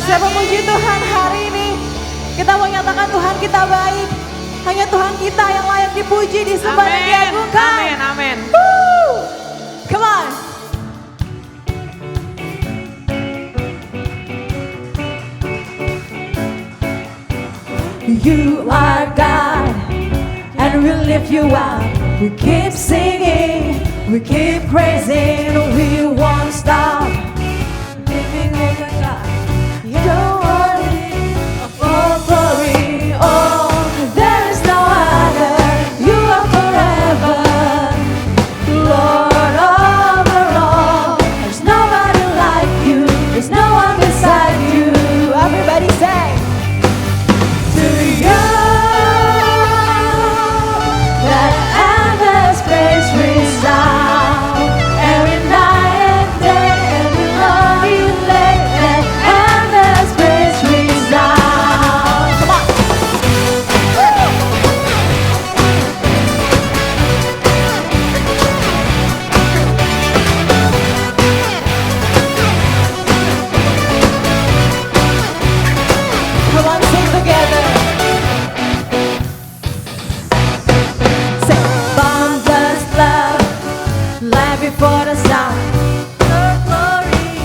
Siapa puji Tuhan hari ini? Kita mau nyatakan Tuhan kita baik. Hanya Tuhan kita yang layak dipuji, disembah dan diagungkan. Amin, amin. Come on. You are God, and we lift you up. We keep singing, we keep praising, we won't stop. Living over God, you're worthy of all glory. Oh, there is no other. You are forever, Lord over all. There's nobody like you. There's no one beside you. Everybody say. Before the sun, your glory,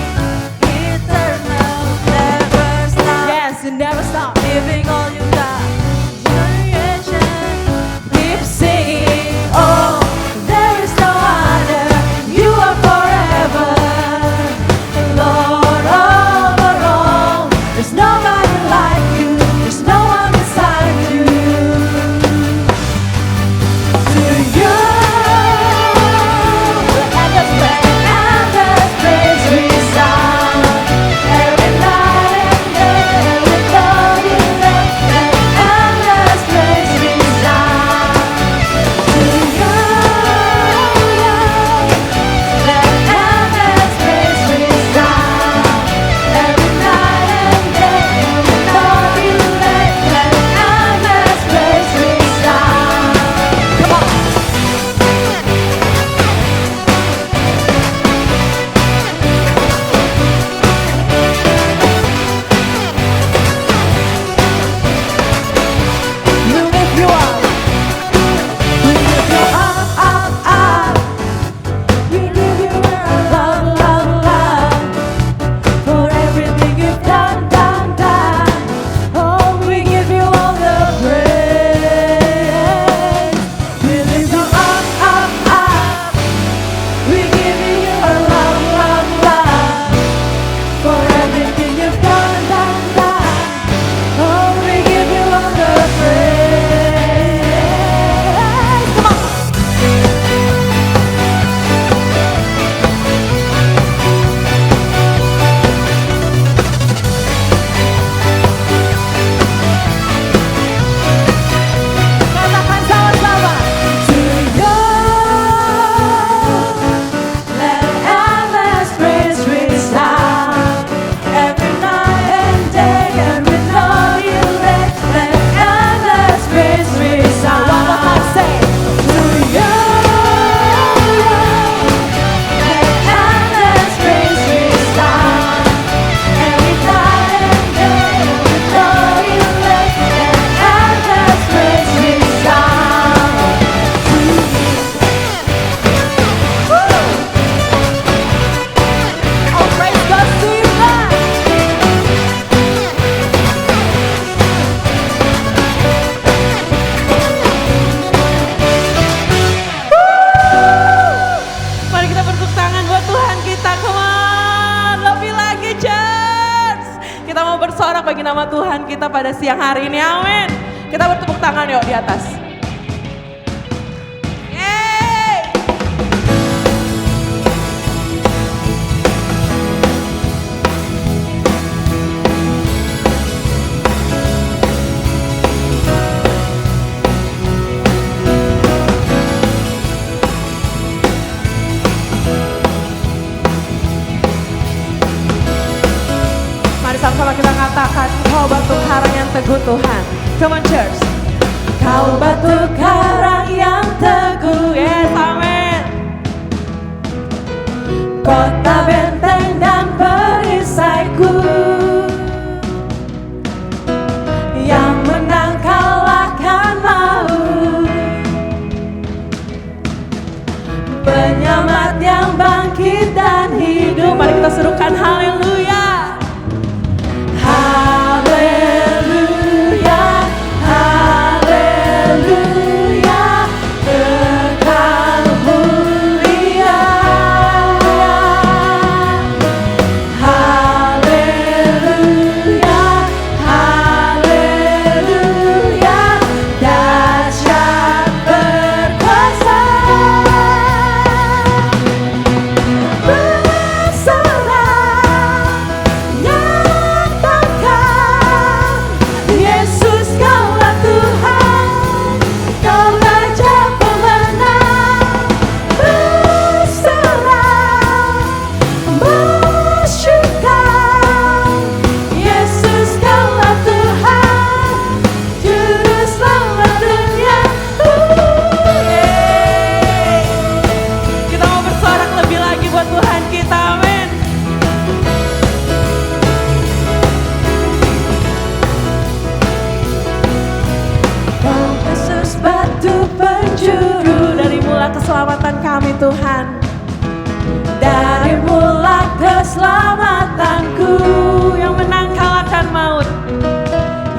eternal, never stop. Yes, you never stop. Living all you got, generation, keep singing. Oh, there is no other. You are forever, Lord over all. There's nobody like you. There's no one beside you. To you. Bagi nama Tuhan kita pada siang hari ini, amin. Kita bertepuk tangan yuk di atas. Yeay. Sama-sama kita katakan, kau batu karang yang teguh Tuhan. Come on church. Kau batu karang yang teguh. Yes, amin. Kota benteng dan perisaiku. keselamatan kami Tuhan. Dari mula keselamatanku, yang menang kalahkan maut,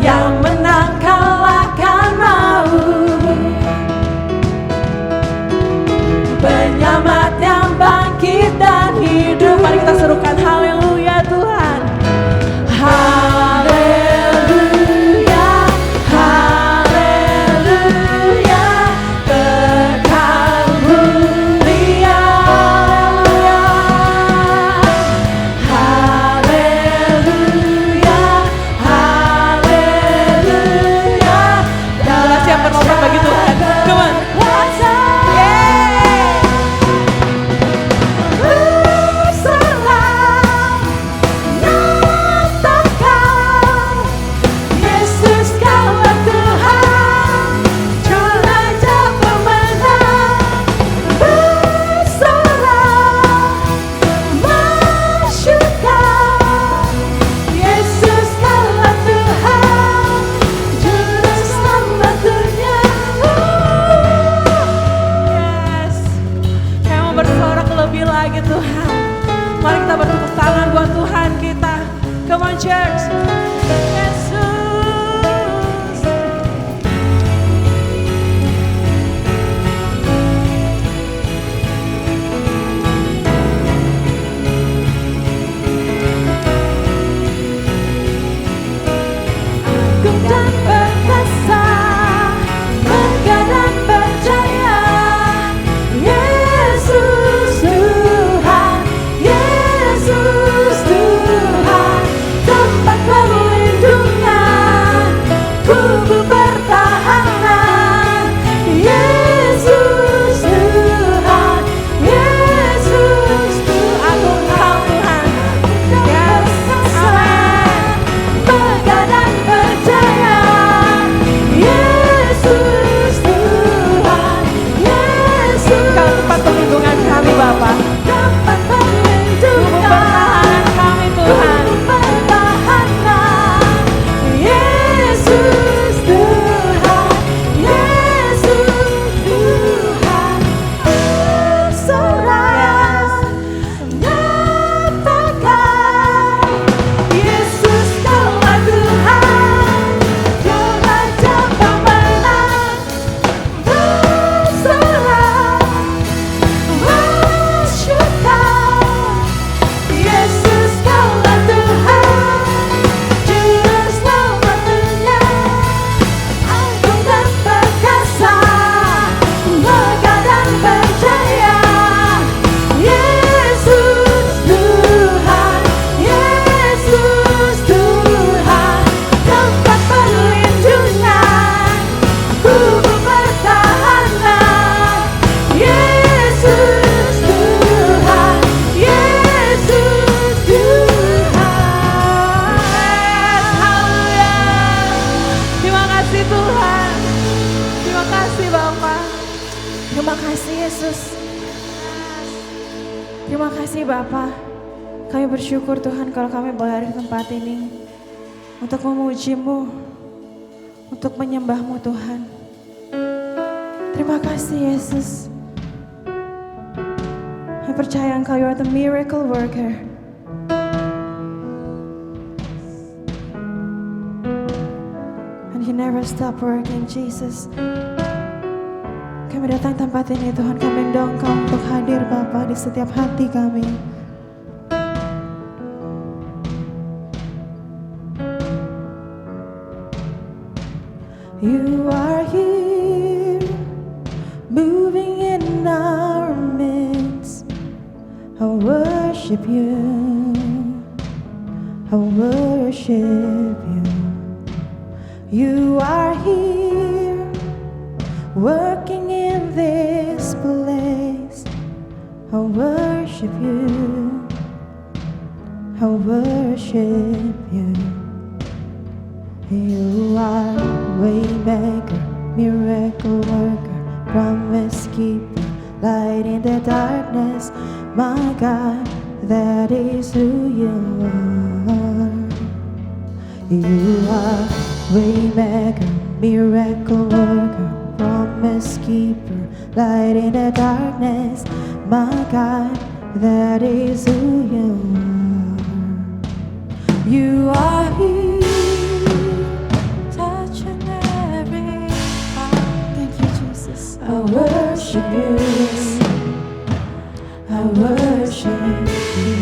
yang menang kalahkan maut, penyelamat yang bangkit dan hidup. Mari kita serukan haleluya Tuhan. Haleluya, haleluya, Engkau mulia. Haleluya, haleluya. Kita siap berlomba bagi Tuhan. Come on. Mari kita bertepuk tangan buat Tuhan kita. Come on church. Yesus. Agung dan perkasa, megah dan percaya, Yesus Tuhan, Yesus Tuhan, tempat perlindungan, kubu pertahanan, Yesus Tuhan, Yesus Tuhan. Agung Kau Tuhan, yes, amen. Megah dan percaya, Yesus Tuhan, Yesus. Kau tempat perlindungan kami Bapa, tempat perlindungan kami Tuhan, pertahanan, Yesus Tuhan, Yesus Tuhan. Bersorak, nyatakan, Yesus Kaulah Tuhan, Kau Raja pemenang. Bersorak, masyukkan, Yesus Kaulah Tuhan, Juru Selamat-Nya, agung dan perkasa, megah dan percaya, Yesus Tuhan, Yesus Tuhan, tempat perlindungan, kubu pertahanan, Yesus Tuhan, Yesus Tuhan. Haleluya. Terima kasih Tuhan. Terima kasih Bapa. Terima kasih Yesus. Terima kasih Bapa. Kami bersyukur Tuhan kalau kami boleh ada di tempat ini untuk memuji-Mu, untuk menyembah-Mu Tuhan. Terima kasih Yesus. Kami percaya Engkau, You are the miracle worker. And You never stop working, Jesus. Kami datang tempat ini Tuhan, kami mendorong Engkau untuk hadir Bapa di setiap hati kami. You are here, moving in our midst. I worship You, I worship You. You are here, working in this place. I worship You, I worship You. You are waymaker, miracle worker, promise keeper, light in the darkness. My God, that is who You are. You are waymaker, miracle worker, promise promise keeper, light in the darkness, my God, that is who you are. You are here, touching every heart. Thank you, Jesus. I worship you, I worship you.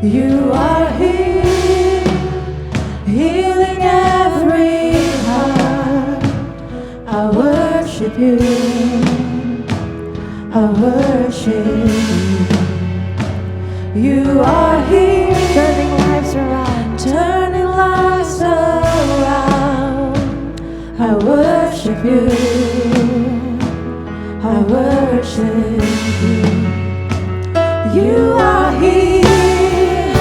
You are here, healing every heart. I worship you, I worship you. You are here, Turning lives around. turning lives around. I worship you, I worship you. You are here,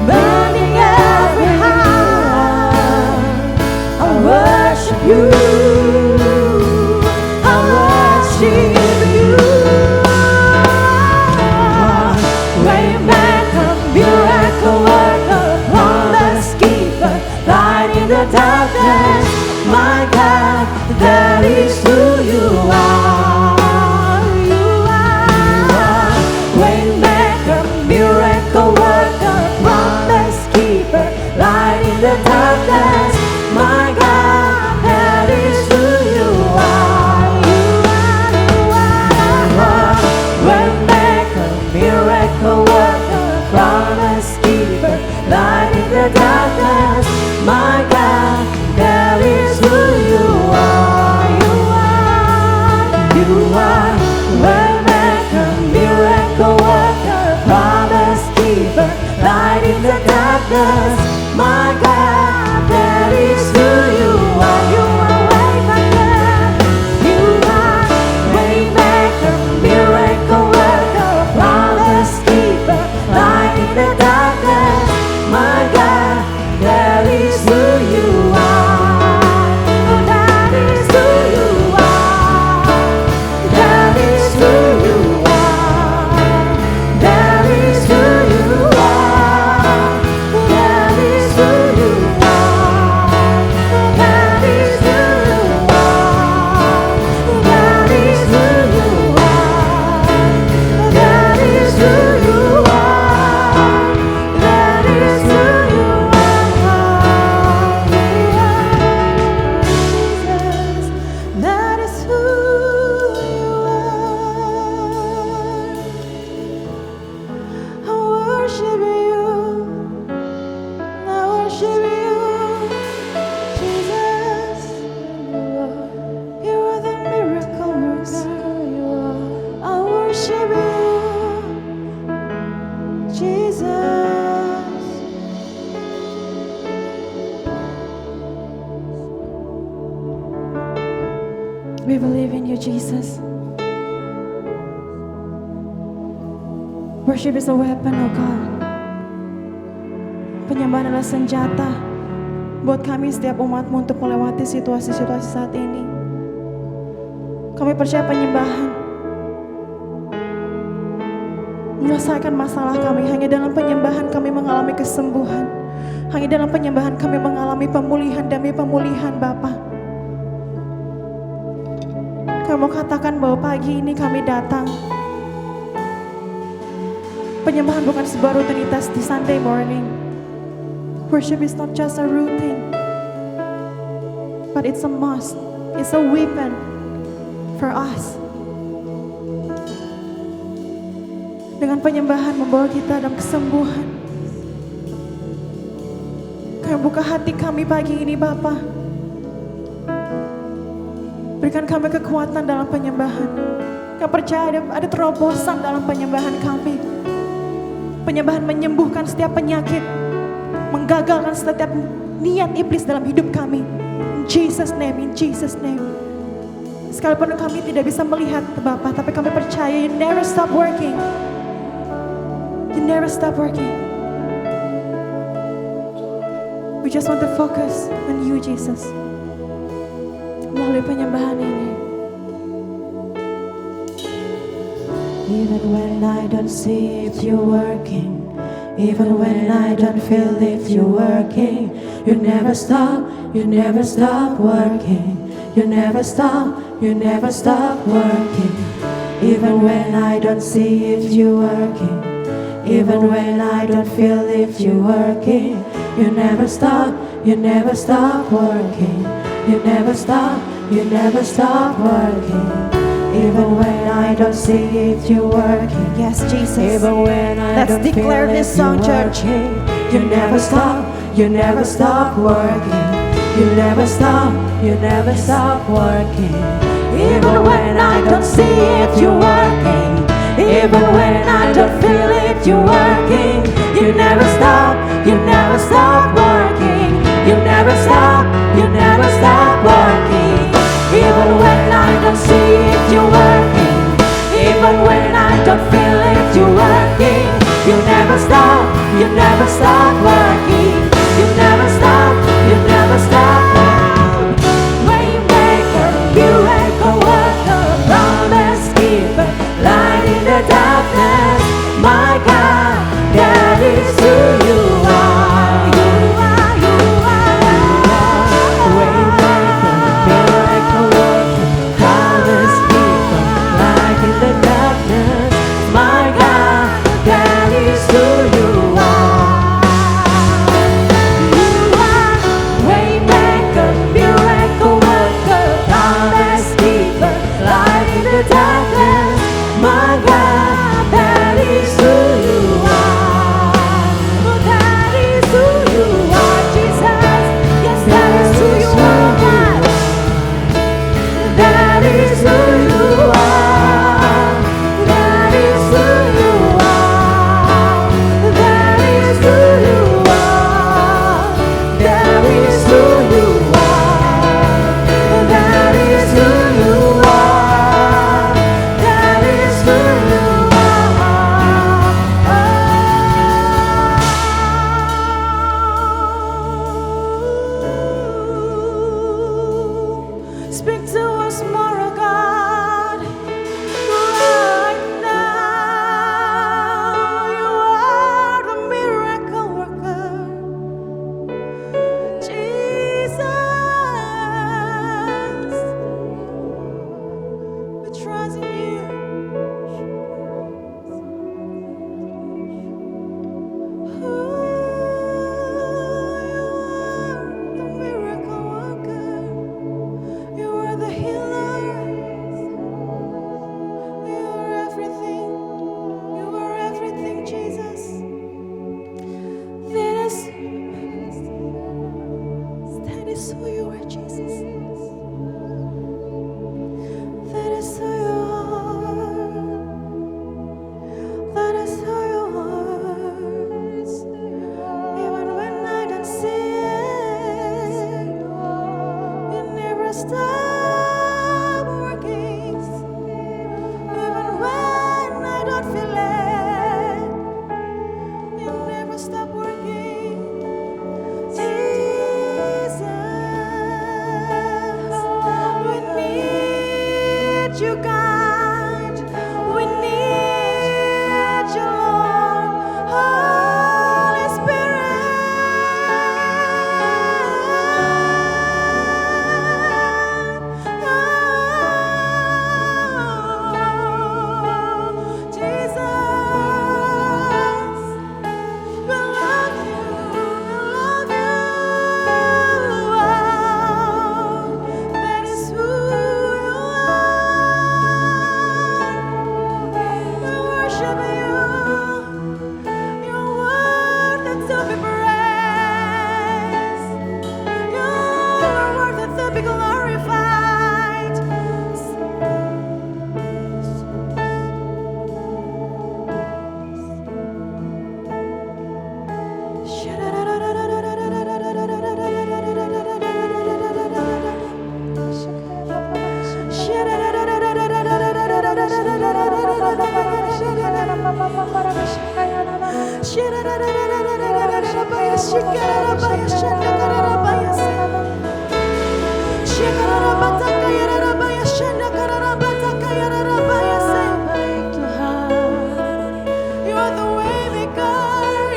burning every heart. I worship you, I worship you. Waymaker, miracle worker, promise keeper, light in the darkness, my God, that is who you are. You are waymaker, miracle worker, promise keeper, light in the darkness, my God, that is who you are. You are waymaker, miracle worker, promise keeper, light in the darkness, my God, that is who you are. You are waymaker, miracle worker, promise keeper, light in the darkness, my God, that is who you are. You are waymaker, you are waymaker, miracle worker, promise keeper, light in the darkness, my God, that is who you are. That is who you are. That is who you are. That is who you are. That is who you are. That is who you are. That is who you are. That is who you are. That is who you are. Jesus, that is who you are. I worship you. I worship you, Jesus. You are the miracle worker. You are. I worship you, Jesus. We believe in you, Jesus. Worship is a weapon, oh God. Penyembahan adalah senjata buat kami setiap umat-Mu untuk melewati situasi-situasi saat ini. Kami percaya penyembahan menyelesaikan masalah kami. Hanya dalam penyembahan kami mengalami kesembuhan. Hanya dalam penyembahan kami mengalami pemulihan demi pemulihan, Bapa. Kami mau katakan bahwa pagi ini kami datang. Penyembahan bukan sebuah rutinitas di Sunday morning. Worship is not just a routine, but it's a must. It's a weapon for us. Dengan penyembahan membawa kita dalam kesembuhan. Kami buka hati kami pagi ini, Bapa. Berikan kami kekuatan dalam penyembahan. Kami percaya ada terobosan dalam penyembahan kami. Penyembahan menyembuhkan setiap penyakit, menggagalkan setiap niat iblis dalam hidup kami. In Jesus name, in Jesus name. Sekalipun kami tidak bisa melihat Bapa, tapi kami percaya you never stop working. You never stop working. We just want to focus on you, Jesus. Melalui penyembahan ini. Even when I don't see if you're working, even when I don't feel if you're working, you never stop working. you never stop working. Even when I don't see if you're working, even when I don't feel if you're working, you never stop working. You never stop working. Even when I don't see it, you're working. Yes, Jesus. Even when I Let's don't declare feel this it, song, you're church. working. You never stop working. You never stop working. Even when I don't see it, you're working. Even when I don't feel it, you're working. You never stop working. You never stop working. Even when I don't see it, you're working. Even when I don't feel it, you're working. You never stop working. You never stop working. Waymaker, miracle worker, promise keeper, light in the darkness. My God, that is who you are. Waymaker, miracle worker, promise keeper, light in the darkness. My God, that is who you are. You are waymaker, miracle worker, promise keeper, light in the darkness. My God, that is who you are. That is who you are, Jesus. Yes, that is who you are, God. That is who you are. That is who you are. That is who you are. That is who you are. That is who you are. That is who you are. Speak to us more, oh God. Right now, you are the miracle worker, Jesus. We trust in you. You are the miracle worker. You are the healer. You are everything. You are everything, Jesus. That is who you are, Jesus. That is who you are. That is who you are. Even when I don't see it, you never stop working. Even when I don't feel it, you never stop working. Jesus, we need you, God. We need you, Lord. Holy Spirit. Jesus, we love you. That is who you are. We worship you. You're worthy to be praised. You're worthy to be glorified. You are the way maker.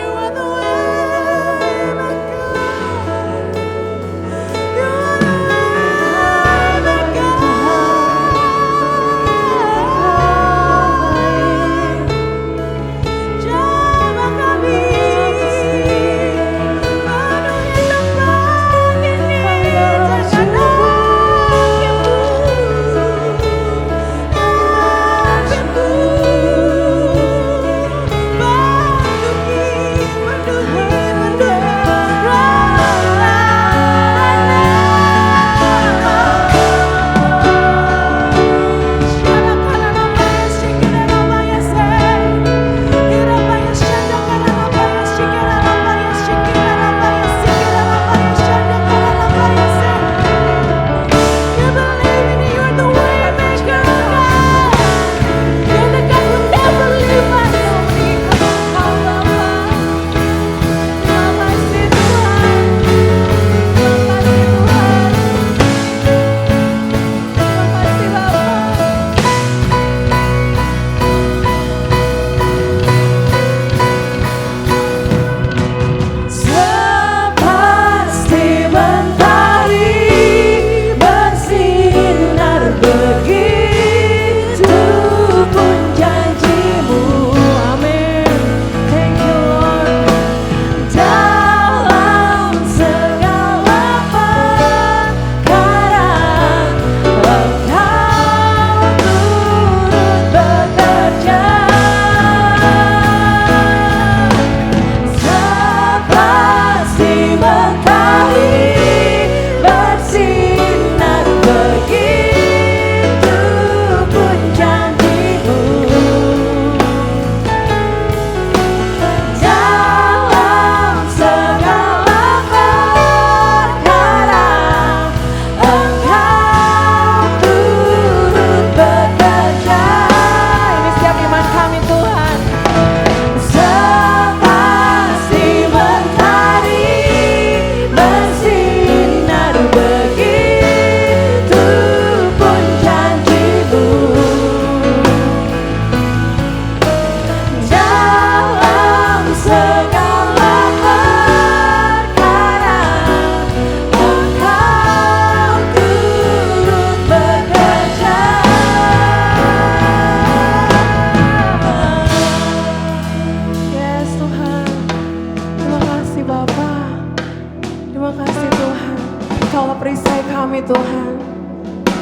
You are the way maker. You are the way Terima kasih Tuhan. Kaulah perisai kami Tuhan.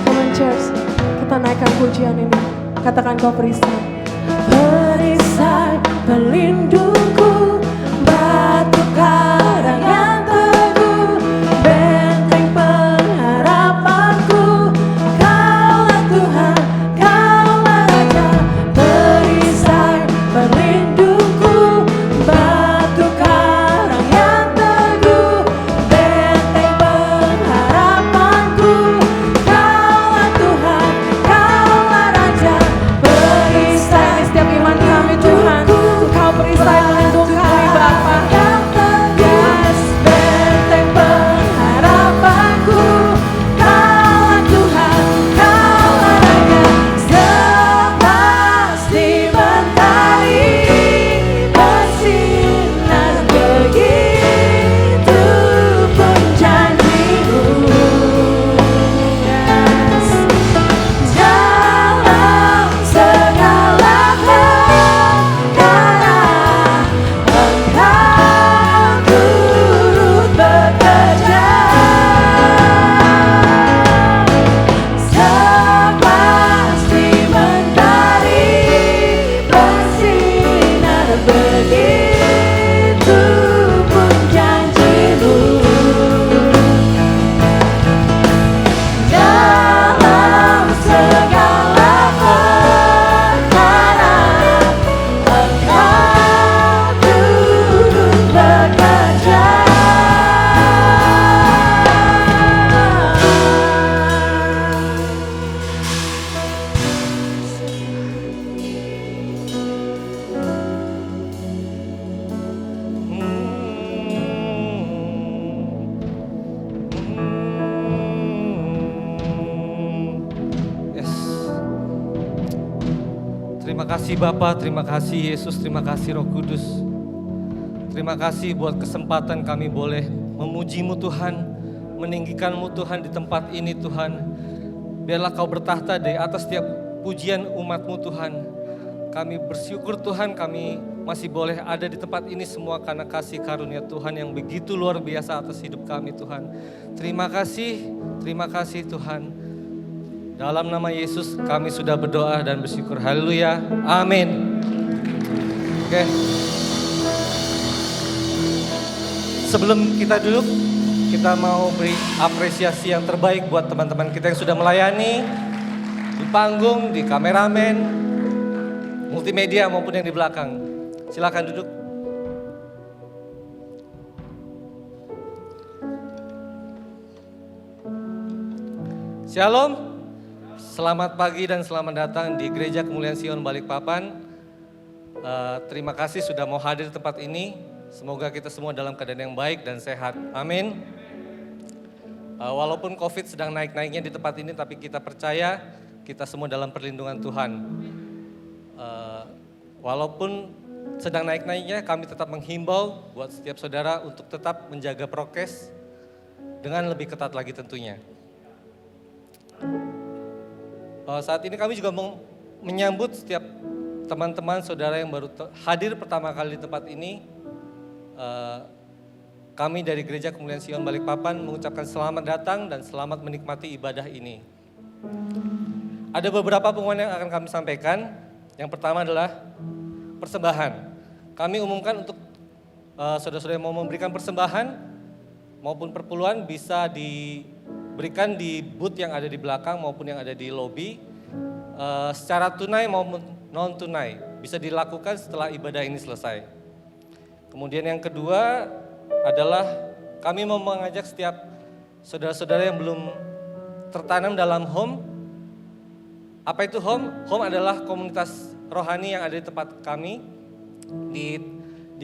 Come on church, kita naikkan pujian ini. Katakan kau perisai. Perisai pelindungku, batu karang yang teguh, benteng pengharapanku. Kaulah Tuhan, Kaulah Raja. Perisai pelindungku, batu karang yang teguh, benteng pengharapanku. Kaulah Tuhan, Kaulah Raja. Perisai Setiap iman kami Tuhan, Kau perisai melindungi kami Bapa. Yes, benteng pengharapanku. Kaulah Tuhan, Kaulah Raja. Sepasti mentari bersinar, begitu pun janjimu. Yes, dalam segala perkara Engkau turut bekerja. Sepasti mentari bersinar, begitu pun janjimu. Dalam segala perkara Engkau turut bekerja. Yes. Terima kasih Bapa, terima kasih Yesus, terima kasih Roh Kudus. Terima kasih buat kesempatan kami boleh memuji-Mu Tuhan, meninggikan-Mu Tuhan di tempat ini Tuhan. Biarlah Kau bertahta di atas setiap pujian umat-Mu Tuhan. Kami bersyukur Tuhan, kami masih boleh ada di tempat ini semua karena kasih karunia Tuhan yang begitu luar biasa atas hidup kami Tuhan. Terima kasih Tuhan. Dalam nama Yesus kami sudah berdoa dan bersyukur. Haleluya. Amin. Oke. Sebelum kita duduk, kita mau beri apresiasi yang terbaik buat teman-teman kita yang sudah melayani di panggung, di kameramen, multimedia maupun yang di belakang. Silakan duduk. Shalom. Selamat pagi dan selamat datang di Gereja Kemuliaan Sion Balikpapan. Terima kasih sudah mau hadir di tempat ini. Semoga kita semua dalam keadaan yang baik dan sehat. Amin. Walaupun COVID sedang naik-naiknya di tempat ini, tapi kita percaya kita semua dalam perlindungan Tuhan. Walaupun sedang naik-naiknya, kami tetap menghimbau buat setiap saudara untuk tetap menjaga prokes dengan lebih ketat lagi tentunya. Saat ini kami juga mau menyambut setiap teman-teman saudara yang baru hadir pertama kali di tempat ini. Kami dari Gereja Kemuliaan Sion Balikpapan mengucapkan selamat datang dan selamat menikmati ibadah ini. Ada beberapa pengumuman yang akan kami sampaikan. Yang pertama adalah persembahan. Kami umumkan untuk saudara-saudara yang mau memberikan persembahan maupun perpuluhan bisa diberikan di booth yang ada di belakang maupun yang ada di lobi. Secara tunai maupun non tunai bisa dilakukan setelah ibadah ini selesai. Kemudian yang kedua adalah kami mau mengajak setiap saudara-saudara yang belum tertanam dalam home. Apa itu home? Home adalah komunitas rohani yang ada di tempat kami. Di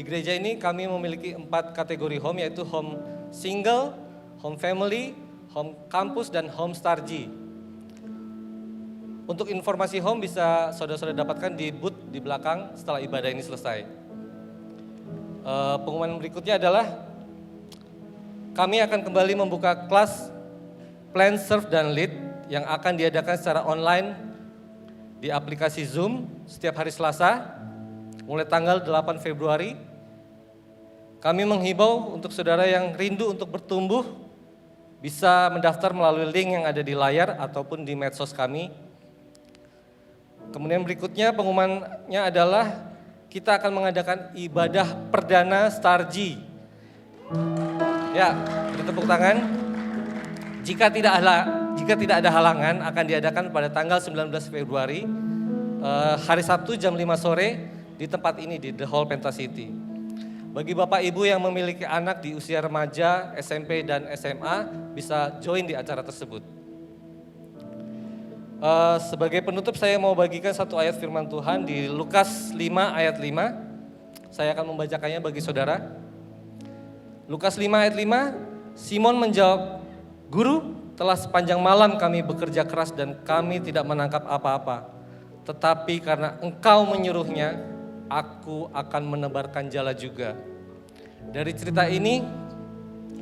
gereja ini kami memiliki 4 kategori home, yaitu home single, home family, home campus, dan home starji. Untuk informasi home bisa saudara-saudara dapatkan di booth di belakang setelah ibadah ini selesai. Pengumuman berikutnya adalah kami akan kembali membuka kelas Plan, Serve, dan Lead yang akan diadakan secara online di aplikasi Zoom setiap hari Selasa mulai tanggal 8 Februari Kami menghibau untuk saudara yang rindu untuk bertumbuh, bisa mendaftar melalui link yang ada di layar ataupun di medsos kami. Kemudian berikutnya pengumumannya adalah kita akan mengadakan ibadah perdana Starji. Ya, beri tepuk tangan. Jika tidak ada halangan akan diadakan pada tanggal 19 Februari hari Sabtu jam 5 sore di tempat ini di The Hall Pentasiti. Bagi Bapak Ibu yang memiliki anak di usia remaja, SMP dan SMA bisa join di acara tersebut. Sebagai penutup saya mau bagikan satu ayat firman Tuhan di Lukas 5 ayat 5. Saya akan membacakannya bagi saudara. Lukas 5 ayat 5, Simon menjawab, "Guru, telah sepanjang malam kami bekerja keras dan kami tidak menangkap apa-apa. Tetapi karena Engkau menyuruhnya, aku akan menebarkan jala juga." Dari cerita ini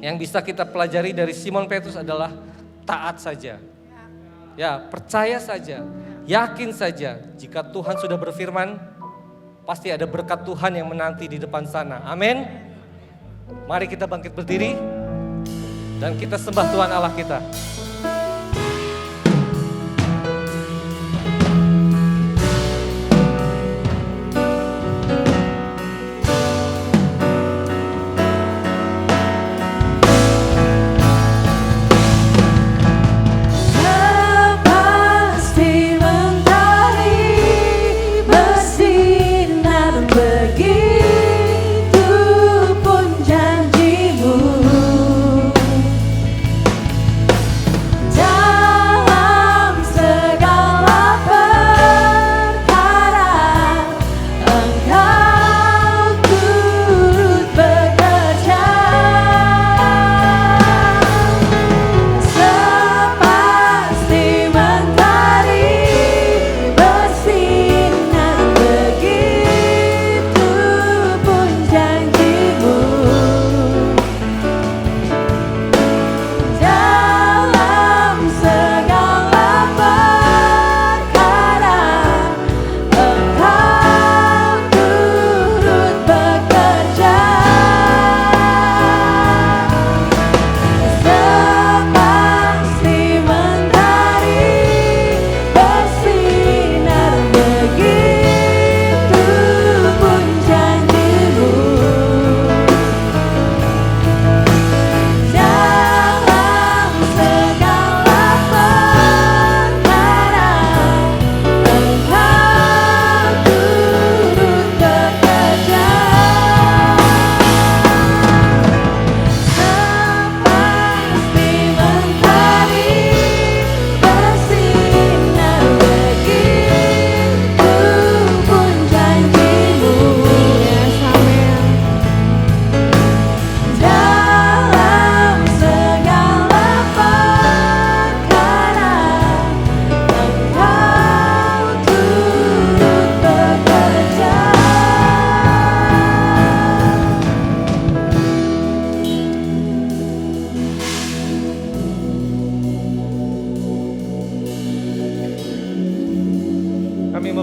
yang bisa kita pelajari dari Simon Petrus adalah taat saja. Ya, percaya saja, yakin saja. Jika Tuhan sudah berfirman, pasti ada berkat Tuhan yang menanti di depan sana. Amin. Mari kita bangkit berdiri dan kita sembah Tuhan Allah kita.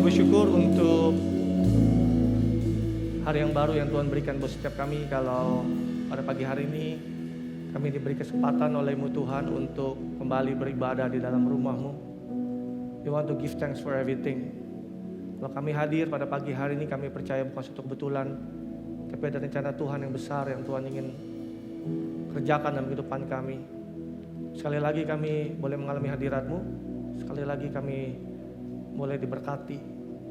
bersyukur untuk hari yang baru yang Tuhan berikan buat setiap kami. Kalau pada pagi hari ini kami diberi kesempatan oleh-Mu Tuhan untuk kembali beribadah di dalam rumah-Mu. We want to give thanks for everything. Kalau kami hadir pada pagi hari ini, kami percaya bukan suatu kebetulan, tapi ada rencana Tuhan yang besar yang Tuhan ingin kerjakan dalam kehidupan kami. Sekali lagi kami boleh mengalami hadirat-Mu. Sekali lagi kami boleh diberkati,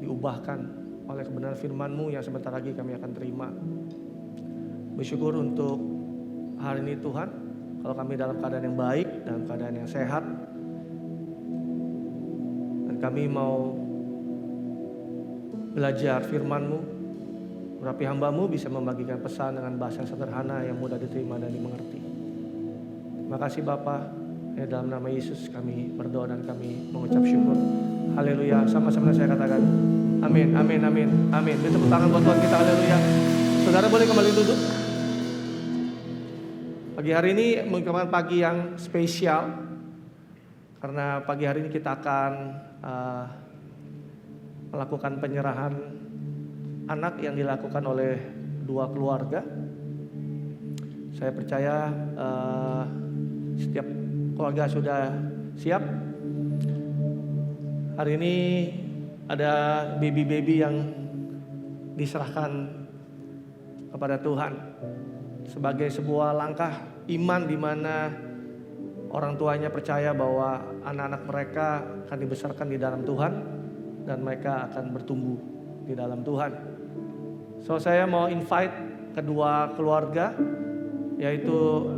diubahkan oleh kebenaran firman-Mu yang sebentar lagi kami akan terima. Bersyukur untuk hari ini Tuhan, kalau kami dalam keadaan yang baik, dalam keadaan yang sehat, dan kami mau belajar firman-Mu, berarti hamba-Mu bisa membagikan pesan dengan bahasa yang sederhana yang mudah diterima dan dimengerti. Terima kasih Bapa, dalam nama Yesus kami berdoa dan kami mengucap syukur. Haleluya, sama-sama saya katakan amin, amin, amin, amin. Beri tepuk tangan buat Tuhan kita, haleluya. Saudara boleh kembali duduk. Pagi hari ini merupakan pagi yang spesial, karena pagi hari ini kita akan melakukan penyerahan anak yang dilakukan oleh dua keluarga Saya percaya setiap keluarga sudah siap. Hari ini ada baby-baby yang diserahkan kepada Tuhan sebagai sebuah langkah iman di mana orang tuanya percaya bahwa anak-anak mereka akan dibesarkan di dalam Tuhan dan mereka akan bertumbuh di dalam Tuhan. So saya mau invite kedua keluarga, yaitu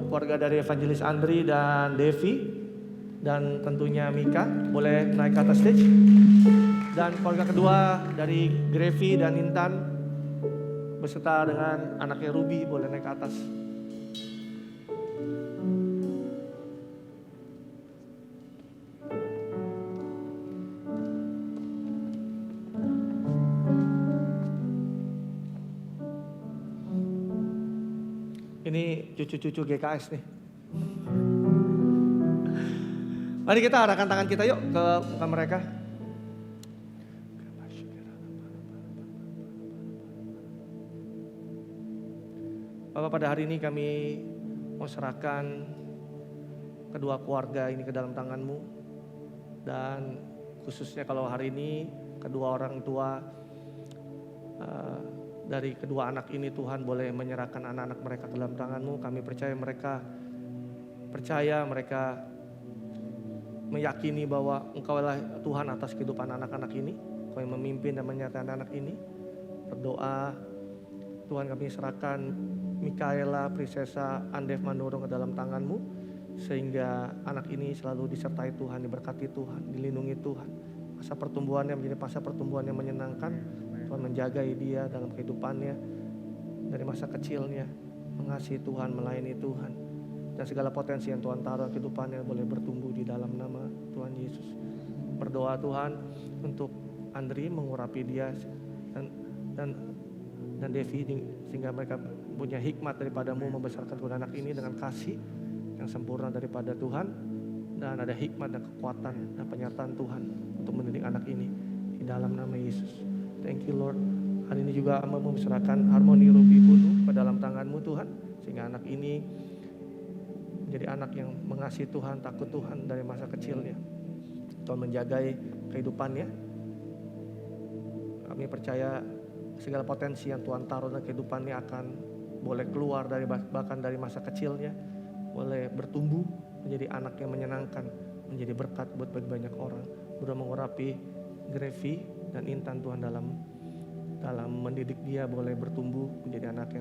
keluarga dari Evangelis Andri dan Devi dan tentunya Mika, boleh naik ke atas stage. Dan keluarga kedua dari Grevi dan Intan beserta dengan anaknya Ruby boleh naik ke atas. Ini cucu-cucu GKS nih. Mari kita arahkan tangan kita yuk ke muka mereka. Bapak, pada hari ini kami mau serahkan kedua keluarga ini ke dalam tangan-Mu. Dan khususnya kalau hari ini kedua orang tua dari kedua anak ini Tuhan boleh menyerahkan anak-anak mereka ke dalam tangan-Mu. Kami percaya mereka meyakini bahwa Engkaulah Tuhan atas kehidupan anak-anak ini. Engkau yang memimpin dan menyertai anak ini. Berdoa Tuhan, kami serahkan Mikaela, Prinsesa Andev Mandorong ke dalam tangan-Mu. Sehingga anak ini selalu disertai Tuhan, diberkati Tuhan, dilindungi Tuhan. Masa pertumbuhannya menjadi masa pertumbuhan yang menyenangkan. Tuhan menjagai dia dalam kehidupannya. Dari masa kecilnya mengasihi Tuhan, melayani Tuhan. Dan segala potensi yang Tuhan taruh kehidupannya boleh bertumbuh di dalam nama Tuhan Yesus. Berdoa Tuhan untuk Andri, mengurapi dia dan Devi, sehingga mereka punya hikmat daripada-Mu membesarkan kedua anak ini dengan kasih yang sempurna daripada Tuhan. Dan ada hikmat dan kekuatan dan penyertaan Tuhan untuk mendidik anak ini di dalam nama Yesus. Thank you Lord. Hari ini juga Amba memserahkan Harmoni Ruby Putu ke dalam tangan-Mu Tuhan. Sehingga anak ini menjadi anak yang mengasihi Tuhan, takut Tuhan dari masa kecilnya. Tuhan menjagai kehidupannya. Kami percaya segala potensi yang Tuhan taruh dalam kehidupannya akan boleh keluar bahkan dari masa kecilnya. Boleh bertumbuh menjadi anak yang menyenangkan, menjadi berkat buat bagi banyak orang. Berdoa mengurapi Grevi dan Intan Tuhan dalam mendidik dia boleh bertumbuh menjadi anak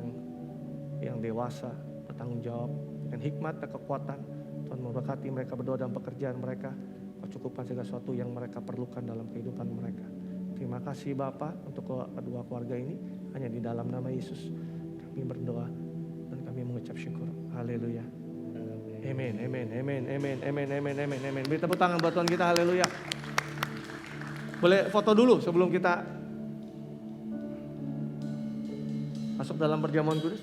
yang dewasa, bertanggung jawab dengan hikmat dan kekuatan. Tuhan memberkati mereka berdoa dalam pekerjaan mereka, kecukupan segala sesuatu yang mereka perlukan dalam kehidupan mereka. Terima kasih Bapa untuk kedua keluarga ini, hanya di dalam nama Yesus kami berdoa dan kami mengucap syukur. Haleluya. Amin, amin, amin, amin, amin, amin, amin, amin. Beri tepuk tangan buat Tuhan kita, haleluya. Boleh foto dulu sebelum kita masuk dalam perjamuan kudus.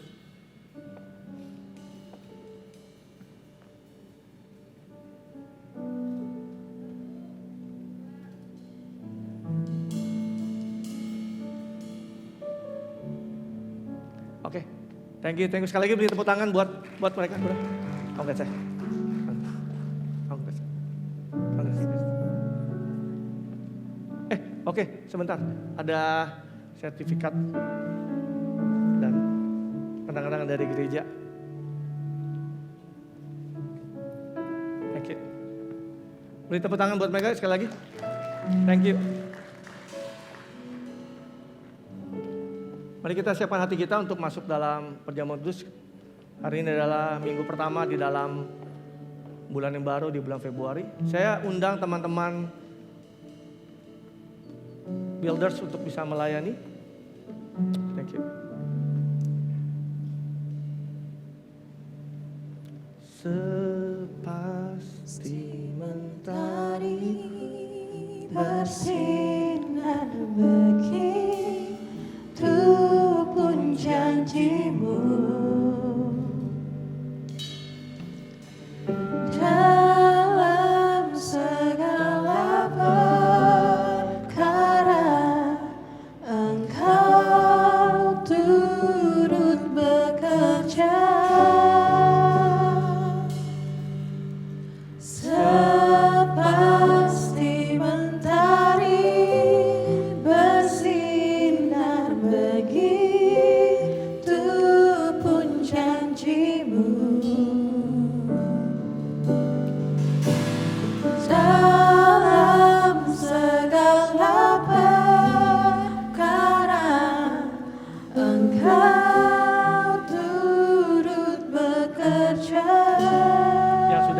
Oke, thank you sekali lagi, beri tepuk tangan buat mereka. Congrats. Oke, sebentar. Ada sertifikat dan kenang-kenangan dari gereja. Thank you. Beri tepuk tangan buat mereka sekali lagi. Thank you. Mari kita siapkan hati kita untuk masuk dalam perjamuan kudus. Hari ini adalah minggu pertama di dalam bulan yang baru, di bulan Februari. Saya undang teman-teman builders untuk bisa melayani. Thank you. Sepasti mentari bersinar begitu pun janji-Mu. Dalam segala perkara Engkau turut bekerja.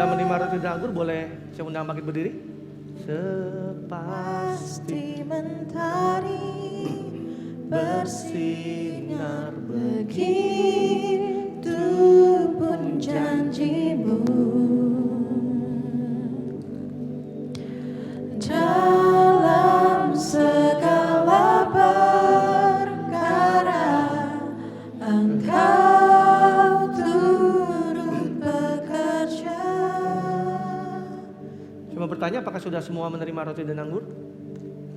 sudah menerima roti dan anggur, boleh saya undang bangkit berdiri. Sepasti Pasti mentari bersinar begitu pun janjimu. Dalam segala perkara Engkau turut bekerja. Cuma bertanya, apakah sudah semua menerima roti dan anggur?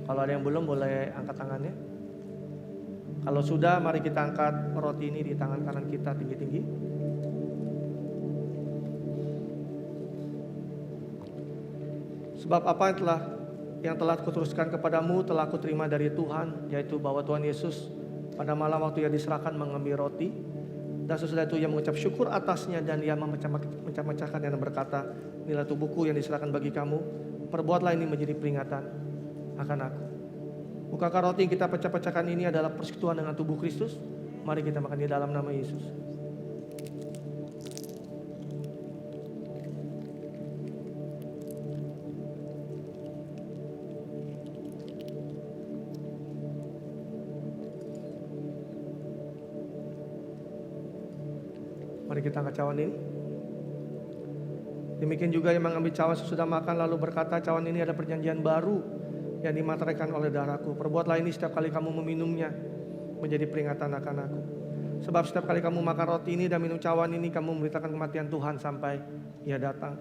Kalau ada yang belum, boleh angkat tangannya. Kalau sudah, mari kita angkat roti ini di tangan kanan kita tinggi-tinggi. Sebab apa yang telah kuteruskan kepadamu telah kuterima dari Tuhan, yaitu bahwa Tuhan Yesus pada malam waktu ia diserahkan mengambil roti, dan sesudah itu ia mengucap syukur atasnya dan ia memecah-mecahkan dan berkata, inilah tubuhku yang diserahkan bagi kamu, perbuatlah ini menjadi peringatan akan aku. Bukankah roti yang kita pecah-pecahkan ini adalah persekutuan dengan tubuh Kristus? Mari kita makan di dalam nama Yesus. Mari kita angkat cawan ini. Demikian juga yang mengambil cawan sesudah makan lalu berkata, cawan ini ada perjanjian baru yang dimateraikan oleh darahku. Perbuatlah ini setiap kali kamu meminumnya menjadi peringatan akan aku. Sebab setiap kali kamu makan roti ini dan minum cawan ini, kamu memberitakan kematian Tuhan sampai ia datang.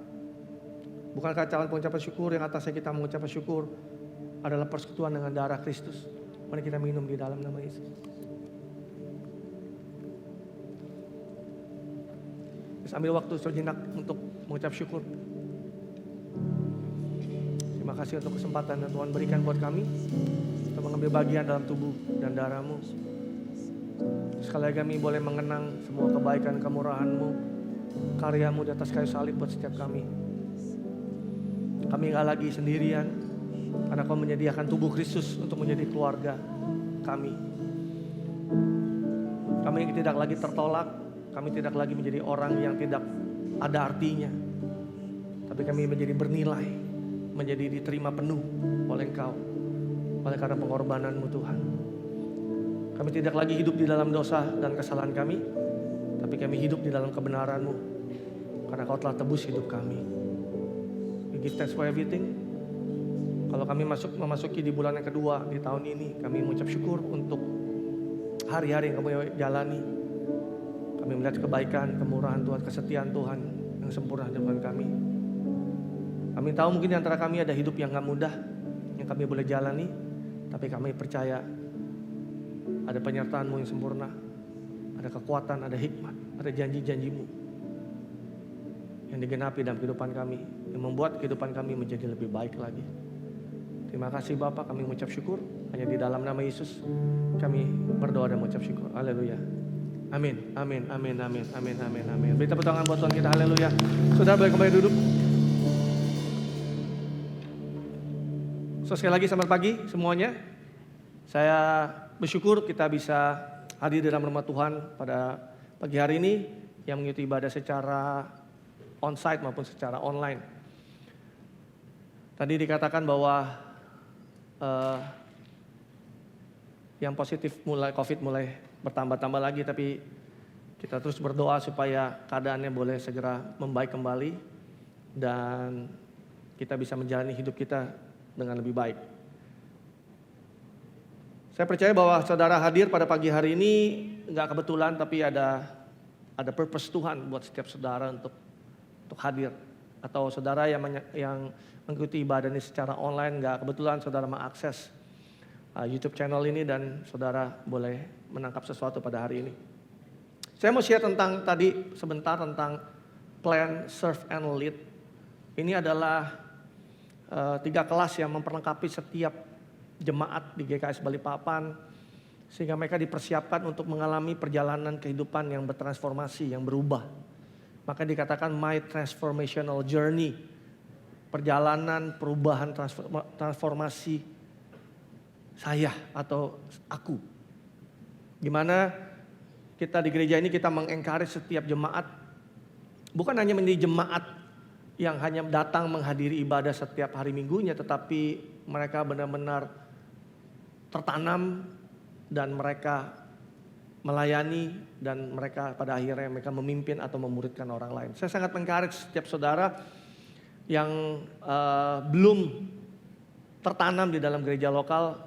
Bukankah cawan pengucapan syukur yang atasnya kita mengucapkan syukur adalah persekutuan dengan darah Kristus? Mari kita minum di dalam nama Yesus. Ambil waktu sejenak untuk mengucap syukur. Terima kasih untuk kesempatan yang Tuhan berikan buat kami untuk mengambil bagian dalam tubuh dan darah-Mu. Sekali lagi kami boleh mengenang semua kebaikan kemurahan-Mu, karya-Mu di atas kayu salib buat setiap kami. Kami gak lagi sendirian, karena Kau menyediakan tubuh Kristus untuk menjadi keluarga kami. Kami tidak lagi tertolak, kami tidak lagi menjadi orang yang tidak ada artinya, tapi kami menjadi bernilai, menjadi diterima penuh oleh Engkau, oleh karena pengorbanan-Mu Tuhan. Kami tidak lagi hidup di dalam dosa dan kesalahan kami, tapi kami hidup di dalam kebenaran-Mu, karena Kau telah tebus hidup kami. We give thanks for everything. Kalau kami memasuki di bulan yang kedua di tahun ini, kami mengucap syukur untuk hari-hari yang kami jalani. Kami melihat kebaikan, kemurahan Tuhan, kesetiaan Tuhan yang sempurna dalam kami. Kami tahu mungkin di antara kami ada hidup yang gak mudah, yang kami boleh jalani, tapi kami percaya ada penyertaan-Mu yang sempurna, ada kekuatan, ada hikmat, ada janji-janji-Mu yang digenapi dalam kehidupan kami, yang membuat kehidupan kami menjadi lebih baik lagi. Terima kasih Bapa, kami mengucap syukur, hanya di dalam nama Yesus kami berdoa dan mengucap syukur. Haleluya. Amin, amin, amin, amin, amin, amin, amin. Beri tepuk tangan buat Tuhan kita, haleluya. Saudara boleh kembali duduk. So, sekali lagi selamat pagi semuanya. Saya bersyukur kita bisa hadir di dalam rumah Tuhan pada pagi hari ini yang mengikuti ibadah secara onsite maupun secara online. Tadi dikatakan bahwa yang positif COVID mulai bertambah-tambah lagi, tapi kita terus berdoa supaya keadaannya boleh segera membaik kembali dan kita bisa menjalani hidup kita dengan lebih baik. Saya percaya bahwa saudara hadir pada pagi hari ini nggak kebetulan, tapi ada purpose Tuhan buat setiap saudara untuk hadir. Atau saudara yang mengikuti ibadah ini secara online, nggak kebetulan saudara mengakses YouTube channel ini dan saudara boleh menangkap sesuatu pada hari ini. Saya mau share sebentar tentang plan, serve, and lead. Ini adalah 3 kelas yang memperlengkapi setiap jemaat di GKS Balikpapan, sehingga mereka dipersiapkan untuk mengalami perjalanan kehidupan yang bertransformasi, yang berubah. Maka dikatakan my transformational journey, perjalanan perubahan transformasi saya atau aku. Gimana kita di gereja ini kita mengencourage setiap jemaat, bukan hanya menjadi jemaat yang hanya datang menghadiri ibadah setiap hari minggunya, tetapi mereka benar-benar tertanam dan mereka melayani dan mereka pada akhirnya mereka memimpin atau memuridkan orang lain. Saya sangat mengencourage setiap saudara yang belum tertanam di dalam gereja lokal,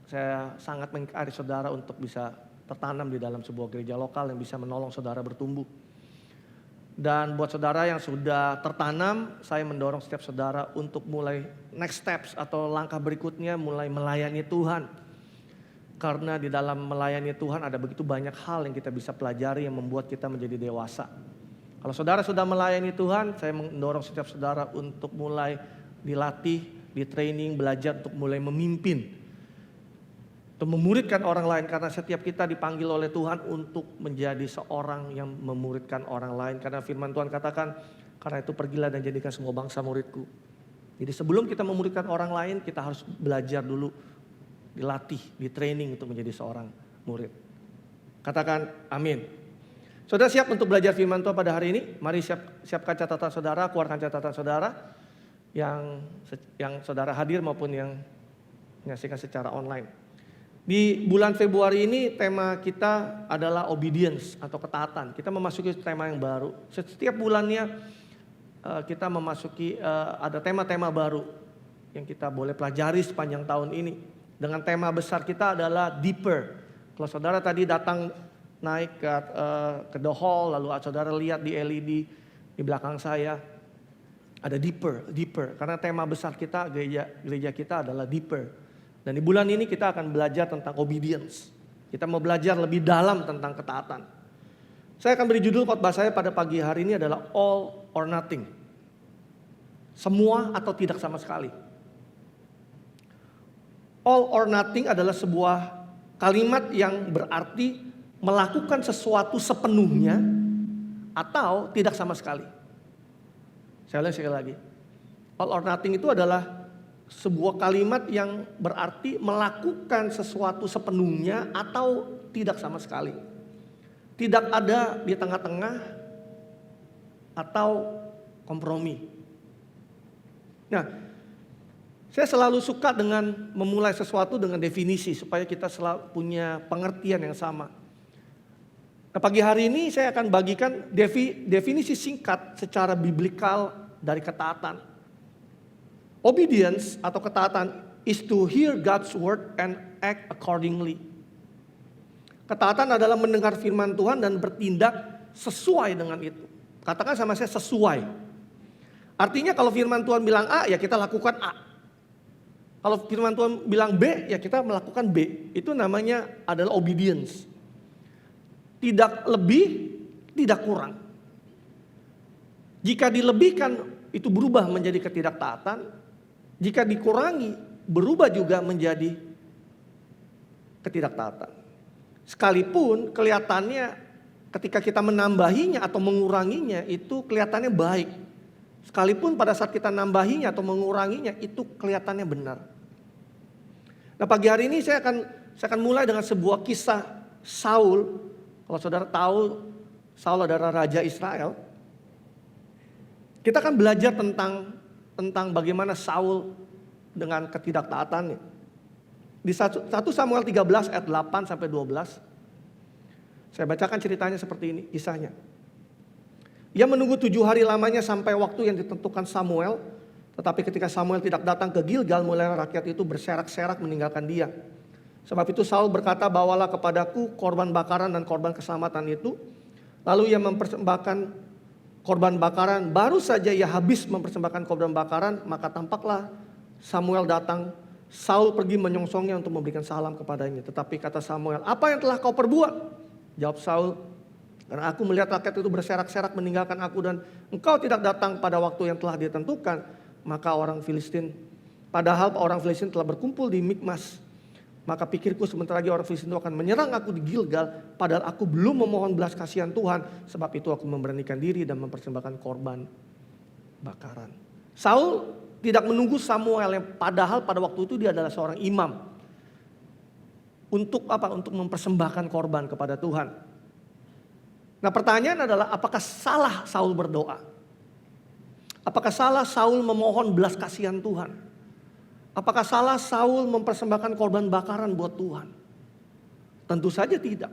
saya sangat mengencourage saudara untuk bisa tertanam di dalam sebuah gereja lokal yang bisa menolong saudara bertumbuh. Dan buat saudara yang sudah tertanam, saya mendorong setiap saudara untuk mulai next steps atau langkah berikutnya, mulai melayani Tuhan. Karena di dalam melayani Tuhan ada begitu banyak hal yang kita bisa pelajari yang membuat kita menjadi dewasa. Kalau saudara sudah melayani Tuhan, saya mendorong setiap saudara untuk mulai dilatih, di training, belajar untuk mulai memimpin. Untuk memuridkan orang lain, karena setiap kita dipanggil oleh Tuhan untuk menjadi seorang yang memuridkan orang lain. Karena firman Tuhan katakan, karena itu pergilah dan jadikan semua bangsa muridku. Jadi sebelum kita memuridkan orang lain, kita harus belajar dulu, dilatih, di training untuk menjadi seorang murid. Katakan amin. Saudara siap untuk belajar firman Tuhan pada hari ini? Mari siapkan catatan saudara, keluarkan catatan saudara. Yang saudara hadir maupun yang menyaksikan secara online. Di bulan Februari ini tema kita adalah obedience atau ketaatan. Kita memasuki tema yang baru. Setiap bulannya kita memasuki ada tema-tema baru yang kita boleh pelajari sepanjang tahun ini. Dengan tema besar kita adalah deeper. Kalau saudara tadi datang naik ke the hall, lalu saudara lihat di LED di belakang saya ada deeper. Karena tema besar kita gereja kita adalah deeper. Dan di bulan ini kita akan belajar tentang obedience. Kita mau belajar lebih dalam tentang ketaatan. Saya akan beri judul khotbah saya pada pagi hari ini adalah all or nothing. Semua atau tidak sama sekali. All or nothing adalah sebuah kalimat yang berarti melakukan sesuatu sepenuhnya atau tidak sama sekali. Saya ulang sekali lagi. All or nothing itu adalah sebuah kalimat yang berarti melakukan sesuatu sepenuhnya atau tidak sama sekali. Tidak ada di tengah-tengah atau kompromi. Nah, saya selalu suka dengan memulai sesuatu dengan definisi supaya kita selalu punya pengertian yang sama. Nah, pagi hari ini saya akan bagikan definisi singkat secara biblikal dari ketaatan. Obedience atau ketaatan is to hear God's word and act accordingly. Ketaatan adalah mendengar firman Tuhan dan bertindak sesuai dengan itu. Katakan sama saya, sesuai. Artinya kalau firman Tuhan bilang A, ya kita lakukan A. Kalau firman Tuhan bilang B, ya kita melakukan B. Itu namanya adalah obedience. Tidak lebih, tidak kurang. Jika dilebihkan, itu berubah menjadi ketidaktaatan. Jika dikurangi, berubah juga menjadi ketidaktaatan. Sekalipun kelihatannya ketika kita menambahinya atau menguranginya itu kelihatannya baik. Sekalipun pada saat kita nambahinya atau menguranginya itu kelihatannya benar. Nah, pagi hari ini saya akan mulai dengan sebuah kisah Saul. Kalau saudara tahu Saul adalah raja Israel. Kita akan belajar tentang bagaimana Saul dengan ketidaktaatannya. Di 1 Samuel 13 ayat 8 sampai 12. Saya bacakan ceritanya seperti ini, kisahnya. Ia menunggu 7 hari lamanya sampai waktu yang ditentukan Samuel. Tetapi ketika Samuel tidak datang ke Gilgal, mulai rakyat itu berserak-serak meninggalkan dia. Sebab itu Saul berkata, bawalah kepadaku korban bakaran dan korban keselamatan itu. Lalu ia mempersembahkan korban bakaran. Baru saja ia habis mempersembahkan korban bakaran, maka tampaklah Samuel datang. Saul pergi menyongsongnya untuk memberikan salam kepadanya. Tetapi kata Samuel, apa yang telah kau perbuat? Jawab Saul, karena aku melihat rakyat itu berserak-serak meninggalkan aku dan engkau tidak datang pada waktu yang telah ditentukan. Maka padahal orang Filistin telah berkumpul di Mikmas. Maka pikirku sebentar lagi orang Filistin itu akan menyerang aku di Gilgal. Padahal aku belum memohon belas kasihan Tuhan. Sebab itu aku memberanikan diri dan mempersembahkan korban bakaran. Saul tidak menunggu Samuel yang padahal pada waktu itu dia adalah seorang imam. Untuk apa? Untuk mempersembahkan korban kepada Tuhan. Nah, pertanyaan adalah apakah salah Saul berdoa? Apakah salah Saul memohon belas kasihan Tuhan? Apakah salah Saul mempersembahkan korban bakaran buat Tuhan? Tentu saja tidak.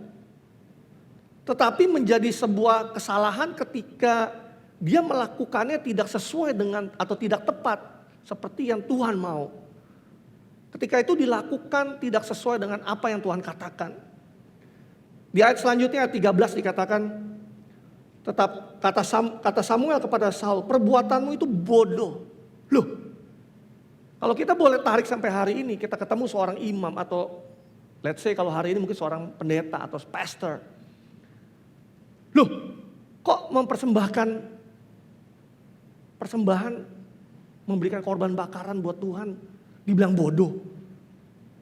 Tetapi menjadi sebuah kesalahan ketika dia melakukannya tidak sesuai dengan atau tidak tepat seperti yang Tuhan mau. Ketika itu dilakukan tidak sesuai dengan apa yang Tuhan katakan. Di ayat selanjutnya ayat 13 dikatakan, tetap kata Samuel kepada Saul, perbuatanmu itu bodoh. Loh, kalau kita boleh tarik sampai hari ini, kita ketemu seorang imam atau let's say kalau hari ini mungkin seorang pendeta atau pastor. Loh, kok mempersembahkan persembahan, memberikan korban bakaran buat Tuhan, dibilang bodoh.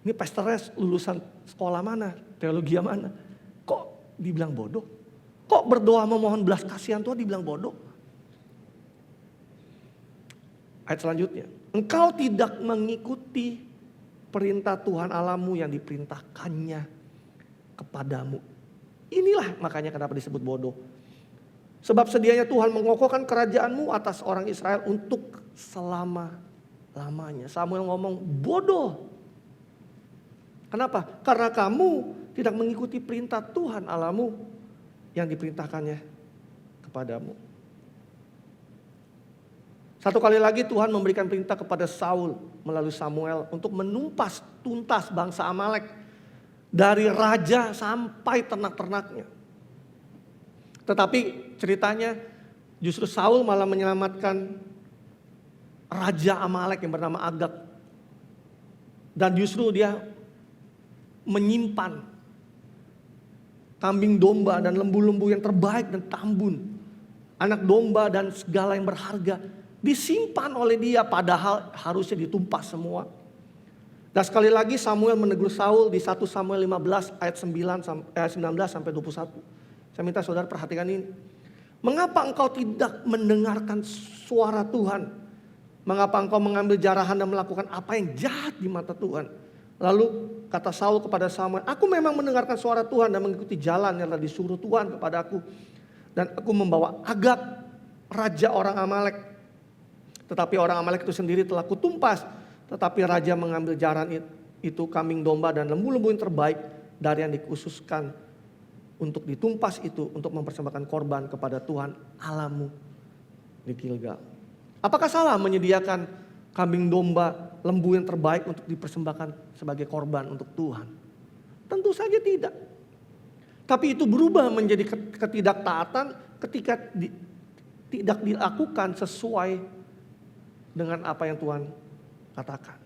Ini pastornya lulusan sekolah mana, teologi mana? Kok dibilang bodoh? Kok berdoa memohon belas kasihan Tuhan dibilang bodoh? Ayat selanjutnya. Engkau tidak mengikuti perintah Tuhan Allahmu yang diperintahkannya kepadamu. Inilah makanya kenapa disebut bodoh. Sebab sedianya Tuhan mengokohkan kerajaanmu atas orang Israel untuk selama-lamanya. Samuel ngomong bodoh. Kenapa? Karena kamu tidak mengikuti perintah Tuhan Allahmu yang diperintahkannya kepadamu. Satu kali lagi Tuhan memberikan perintah kepada Saul melalui Samuel untuk menumpas tuntas bangsa Amalek dari raja sampai ternak-ternaknya. Tetapi ceritanya justru Saul malah menyelamatkan raja Amalek yang bernama Agag. Dan justru dia menyimpan kambing domba dan lembu-lembu yang terbaik dan tambun. Anak domba dan segala yang berharga disimpan oleh dia padahal harusnya ditumpas semua. Dan sekali lagi Samuel menegur Saul di 1 Samuel 15 ayat 19 sampai 21. Saya minta saudara perhatikan ini. Mengapa engkau tidak mendengarkan suara Tuhan? Mengapa engkau mengambil jarahan dan melakukan apa yang jahat di mata Tuhan? Lalu kata Saul kepada Samuel, aku memang mendengarkan suara Tuhan dan mengikuti jalan yang telah disuruh Tuhan kepada aku. Dan aku membawa Agag, raja orang Amalek. Tetapi orang Amalek itu sendiri telah kutumpas. Tetapi raja mengambil jarahan itu kambing domba dan lembu-lembu yang terbaik dari yang dikhususkan untuk ditumpas itu untuk mempersembahkan korban kepada Tuhan Allahmu di Gilgal. Apakah salah menyediakan kambing domba, lembu yang terbaik untuk dipersembahkan sebagai korban untuk Tuhan? Tentu saja tidak. Tapi itu berubah menjadi ketidaktaatan ketika tidak dilakukan sesuai dengan apa yang Tuhan katakan.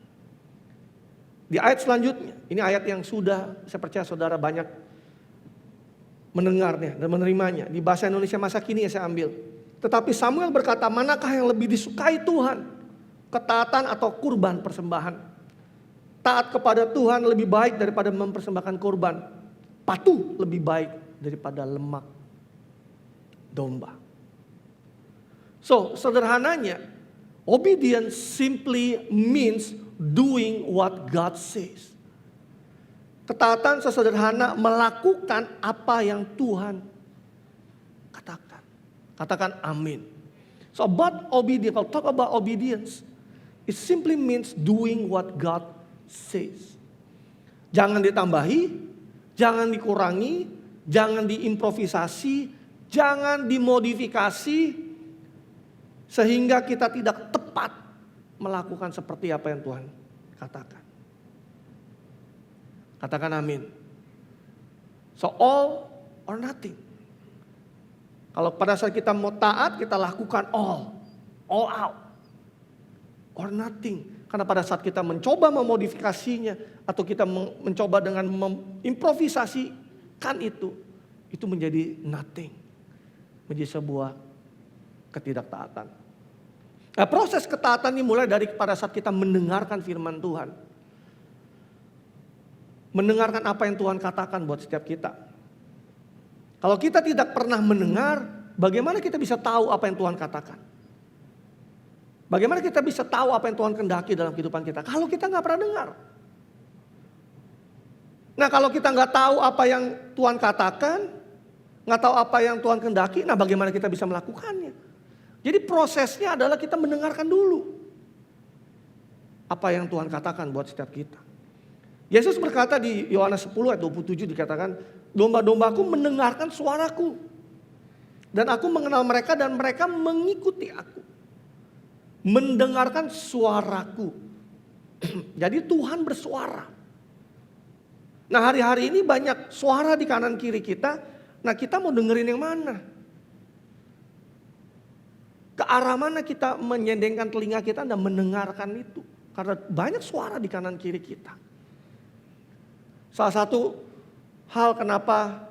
Di ayat selanjutnya, ini ayat yang sudah saya percaya saudara banyak mendengarnya dan menerimanya. Di bahasa Indonesia masa kini yang saya ambil. Tetapi Samuel berkata, manakah yang lebih disukai Tuhan? Ketaatan atau kurban persembahan? Taat kepada Tuhan lebih baik daripada mempersembahkan kurban. Patuh lebih baik daripada lemak domba. So, sederhananya, obedience simply means doing what God says. Ketaatan sesederhana melakukan apa yang Tuhan katakan. Katakan amin. So about obedience, kalau talk about obedience, it simply means doing what God says. Jangan ditambahi, jangan dikurangi, jangan diimprovisasi, jangan dimodifikasi sehingga kita tidak tepat melakukan seperti apa yang Tuhan katakan. Katakan amin. So all or nothing. Kalau pada saat kita mau taat, kita lakukan all out, or nothing. Karena pada saat kita mencoba memodifikasinya atau kita mencoba dengan mengimprovisasikan itu menjadi nothing, menjadi sebuah ketidaktaatan. Nah, proses ketaatan ini mulai dari pada saat kita mendengarkan firman Tuhan, mendengarkan apa yang Tuhan katakan buat setiap kita. Kalau kita tidak pernah mendengar, bagaimana kita bisa tahu apa yang Tuhan katakan? Bagaimana kita bisa tahu apa yang Tuhan kehendaki dalam kehidupan kita? Kalau kita nggak pernah dengar. Nah, kalau kita nggak tahu apa yang Tuhan katakan, nggak tahu apa yang Tuhan kehendaki, nah bagaimana kita bisa melakukannya? Jadi prosesnya adalah kita mendengarkan dulu apa yang Tuhan katakan buat setiap kita. Yesus berkata di Yohanes 10 ayat 27 dikatakan, domba-dombaku mendengarkan suaraku. Dan aku mengenal mereka dan mereka mengikuti aku. Mendengarkan suaraku. Jadi Tuhan bersuara. Nah hari-hari ini banyak suara di kanan kiri kita. Nah kita mau dengerin yang mana? Ke arah mana kita menyendengkan telinga kita dan mendengarkan itu? Karena banyak suara di kanan kiri kita. Salah satu hal kenapa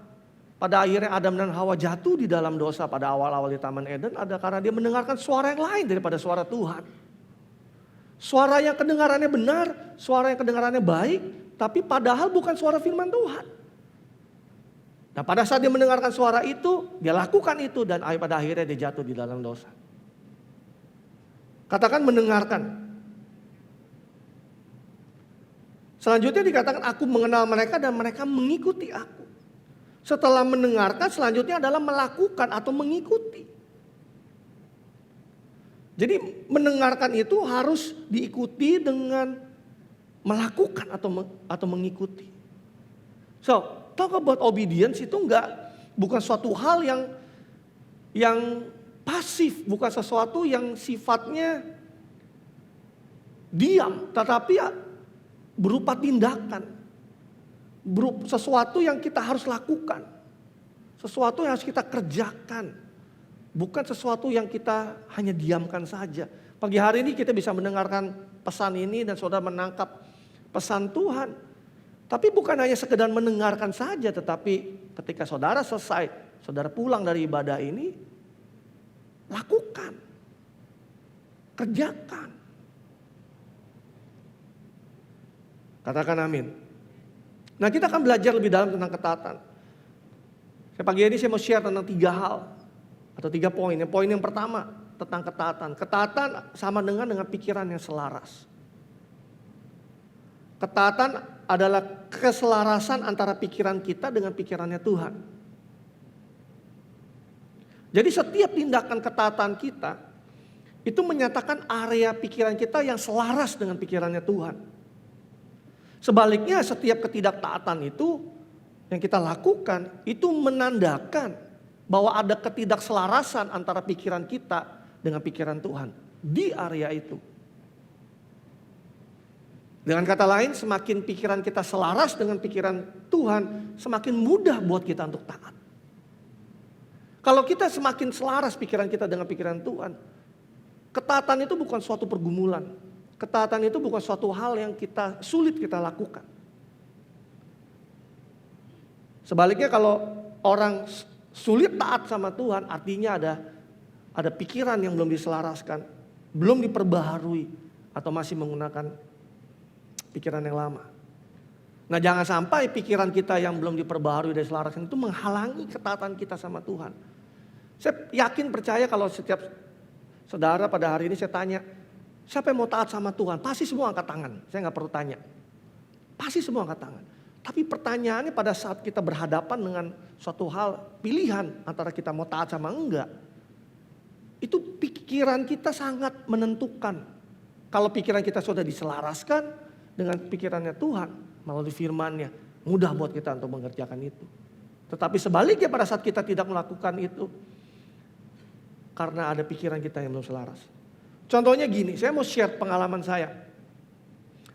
pada akhirnya Adam dan Hawa jatuh di dalam dosa pada awal-awal di Taman Eden ada karena dia mendengarkan suara yang lain daripada suara Tuhan. Suara yang kedengarannya benar, suara yang kedengarannya baik, tapi padahal bukan suara firman Tuhan. Nah pada saat dia mendengarkan suara itu, dia lakukan itu dan pada akhirnya dia jatuh di dalam dosa. Katakan mendengarkan. Selanjutnya dikatakan aku mengenal mereka dan mereka mengikuti aku. Setelah mendengarkan selanjutnya adalah melakukan atau mengikuti. Jadi mendengarkan itu harus diikuti dengan melakukan atau mengikuti. So, talk about obedience itu bukan suatu hal yang pasif, bukan sesuatu yang sifatnya diam, tetapi berupa tindakan, berupa sesuatu yang kita harus lakukan, sesuatu yang harus kita kerjakan, bukan sesuatu yang kita hanya diamkan saja. Pagi hari ini kita bisa mendengarkan pesan ini dan saudara menangkap pesan Tuhan, tapi bukan hanya sekedar mendengarkan saja, tetapi ketika saudara selesai, saudara pulang dari ibadah ini, lakukan, kerjakan. Katakan amin. Nah kita akan belajar lebih dalam tentang ketaatan. Pagi ini saya mau share tentang 3 hal atau 3 poin. Poin yang pertama tentang ketaatan. Ketaatan sama dengan pikiran yang selaras. Ketaatan adalah keselarasan antara pikiran kita dengan pikirannya Tuhan. Jadi setiap tindakan ketaatan kita itu menyatakan area pikiran kita yang selaras dengan pikirannya Tuhan. Sebaliknya setiap ketidaktaatan itu yang kita lakukan itu menandakan bahwa ada ketidakselarasan antara pikiran kita dengan pikiran Tuhan di area itu. Dengan kata lain, semakin pikiran kita selaras dengan pikiran Tuhan, semakin mudah buat kita untuk taat. Kalau kita semakin selaras pikiran kita dengan pikiran Tuhan, ketaatan itu bukan suatu pergumulan. Ketaatan itu bukan suatu hal yang sulit kita lakukan. Sebaliknya kalau orang sulit taat sama Tuhan, artinya ada pikiran yang belum diselaraskan, belum diperbaharui, atau masih menggunakan pikiran yang lama. Nah jangan sampai pikiran kita yang belum diperbaharui dan diselaraskan itu menghalangi ketaatan kita sama Tuhan. Saya yakin percaya kalau setiap saudara pada hari ini saya tanya, siapa yang mau taat sama Tuhan? Pasti semua angkat tangan. Saya gak perlu tanya. Pasti semua angkat tangan. Tapi pertanyaannya pada saat kita berhadapan dengan suatu hal pilihan antara kita mau taat sama enggak. Itu pikiran kita sangat menentukan. Kalau pikiran kita sudah diselaraskan dengan pikirannya Tuhan melalui firman-Nya, mudah buat kita untuk mengerjakan itu. Tetapi sebaliknya pada saat kita tidak melakukan itu, karena ada pikiran kita yang belum selaras. Contohnya gini, saya mau share pengalaman saya.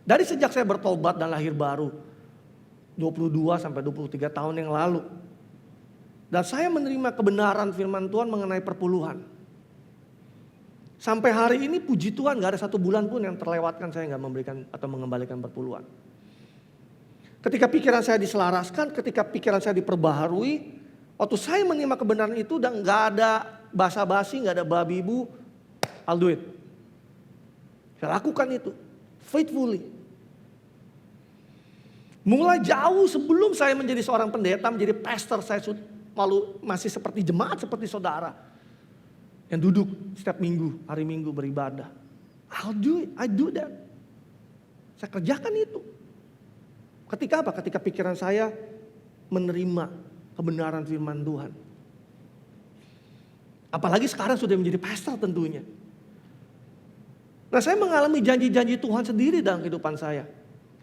Dari sejak saya bertobat dan lahir baru, 22 sampai 23 tahun yang lalu. Dan saya menerima kebenaran firman Tuhan mengenai perpuluhan. Sampai hari ini puji Tuhan gak ada 1 bulan pun yang terlewatkan saya gak memberikan atau mengembalikan perpuluhan. Ketika pikiran saya diselaraskan, ketika pikiran saya diperbaharui, waktu saya menerima kebenaran itu dan gak ada basa-basi, gak ada babi ibu, I'll do it. Saya lakukan itu, faithfully. Mulai jauh sebelum saya menjadi seorang pendeta, menjadi pastor, saya masih seperti jemaat, seperti saudara. Yang duduk setiap minggu, hari minggu beribadah. I'll do it, I do that. Saya kerjakan itu. Ketika apa? Ketika pikiran saya menerima kebenaran firman Tuhan. Apalagi sekarang sudah menjadi pastor tentunya. Nah, saya mengalami janji-janji Tuhan sendiri dalam kehidupan saya.